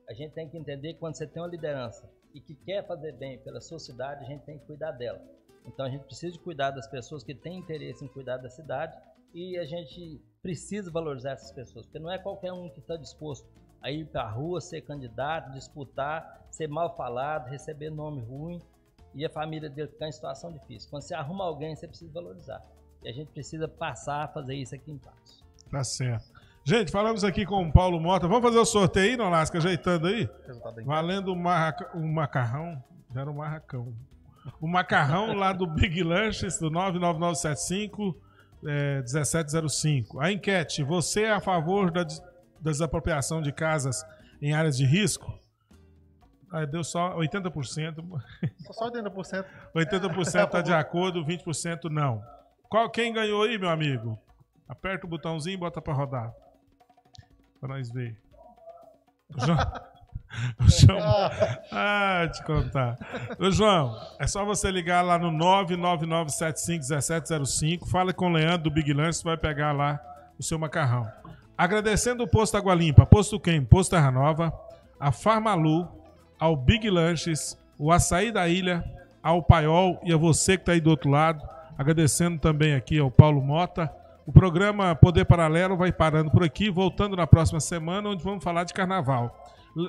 A gente tem que entender que quando você tem uma liderança e que quer fazer bem pela sua cidade, a gente tem que cuidar dela. Então a gente precisa de cuidar das pessoas que têm interesse em cuidar da cidade e a gente precisa valorizar essas pessoas, porque não é qualquer um que está disposto a ir para a rua, ser candidato, disputar, ser mal falado, receber nome ruim e a família dele ficar em situação difícil. Quando você arruma alguém, você precisa valorizar. E a gente precisa passar a fazer isso aqui em Patos. Tá certo. Gente, falamos aqui com o Paulo Mota. Vamos fazer o sorteio aí, Nolasca, ajeitando aí? Valendo o macarrão. Já era um marracão. O macarrão lá do Big Lanches, do 99975-1705. A enquete, você é a favor da desapropriação de casas em áreas de risco? Aí deu só 80%. Só 80%. 80% está de acordo, 20% não. Quem ganhou aí, meu amigo? Aperta o botãozinho e bota para rodar. Para nós ver. João. Te contar. Ô, João, é só você ligar lá no 99975-1705. Fala com o Leandro do Big Lanches, vai pegar lá o seu macarrão. Agradecendo o Posto Água Limpa, Posto Quem? Posto Terra Nova, a Farmalu, ao Big Lanches, o Açaí da Ilha, ao Paiol e a você que está aí do outro lado. Agradecendo também aqui ao Paulo Mota. O programa Poder Paralelo vai parando por aqui, voltando na próxima semana, onde vamos falar de carnaval.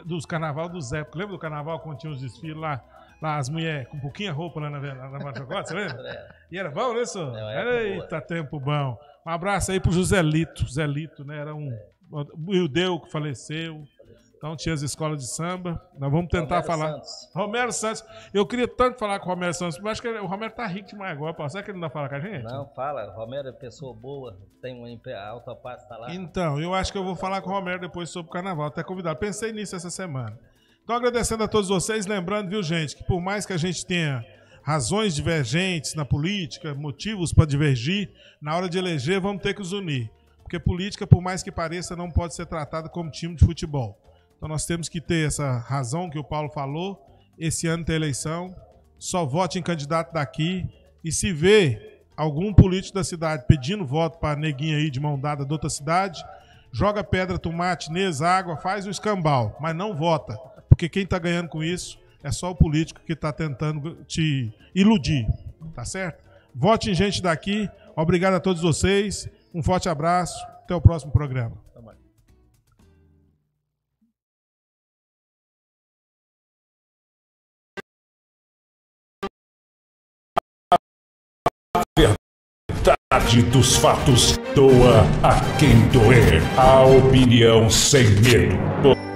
Dos carnaval dos épocas. Lembra do carnaval quando tinha os desfiles lá as mulheres com pouquinha roupa lá na Machacota, você lembra? E era bom, né, senhor? Eita, tempo bom. Um abraço aí pro Joselito. Zelito, né? Era um judeu que faleceu. Então tinha as escolas de samba. Nós vamos tentar falar. Romero Santos. Eu queria tanto falar com o Romero Santos, mas acho que o Romero tá rico demais agora. Será que ele não vai falar com a gente? Não, fala. O Romero é pessoa boa, tem uma autopasse, tá lá. Então, eu acho que eu vou falar com o Romero depois sobre o carnaval. Até convidado. Pensei nisso essa semana. Então, agradecendo a todos vocês. Lembrando, viu, gente, que por mais que a gente tenha razões divergentes na política, motivos para divergir, na hora de eleger, vamos ter que os unir. Porque política, por mais que pareça, não pode ser tratada como time de futebol. Então nós temos que ter essa razão que o Paulo falou. Esse ano tem eleição, só vote em candidato daqui. E se vê algum político da cidade pedindo voto para neguinho aí de mão dada de outra cidade, joga pedra, tomate, água, faz o escambau, mas não vota. Porque quem está ganhando com isso é só o político que está tentando te iludir. Tá certo? Vote em gente daqui. Obrigado a todos vocês. Um forte abraço. Até o próximo programa. Verdade dos fatos, doa a quem doer. A opinião sem medo.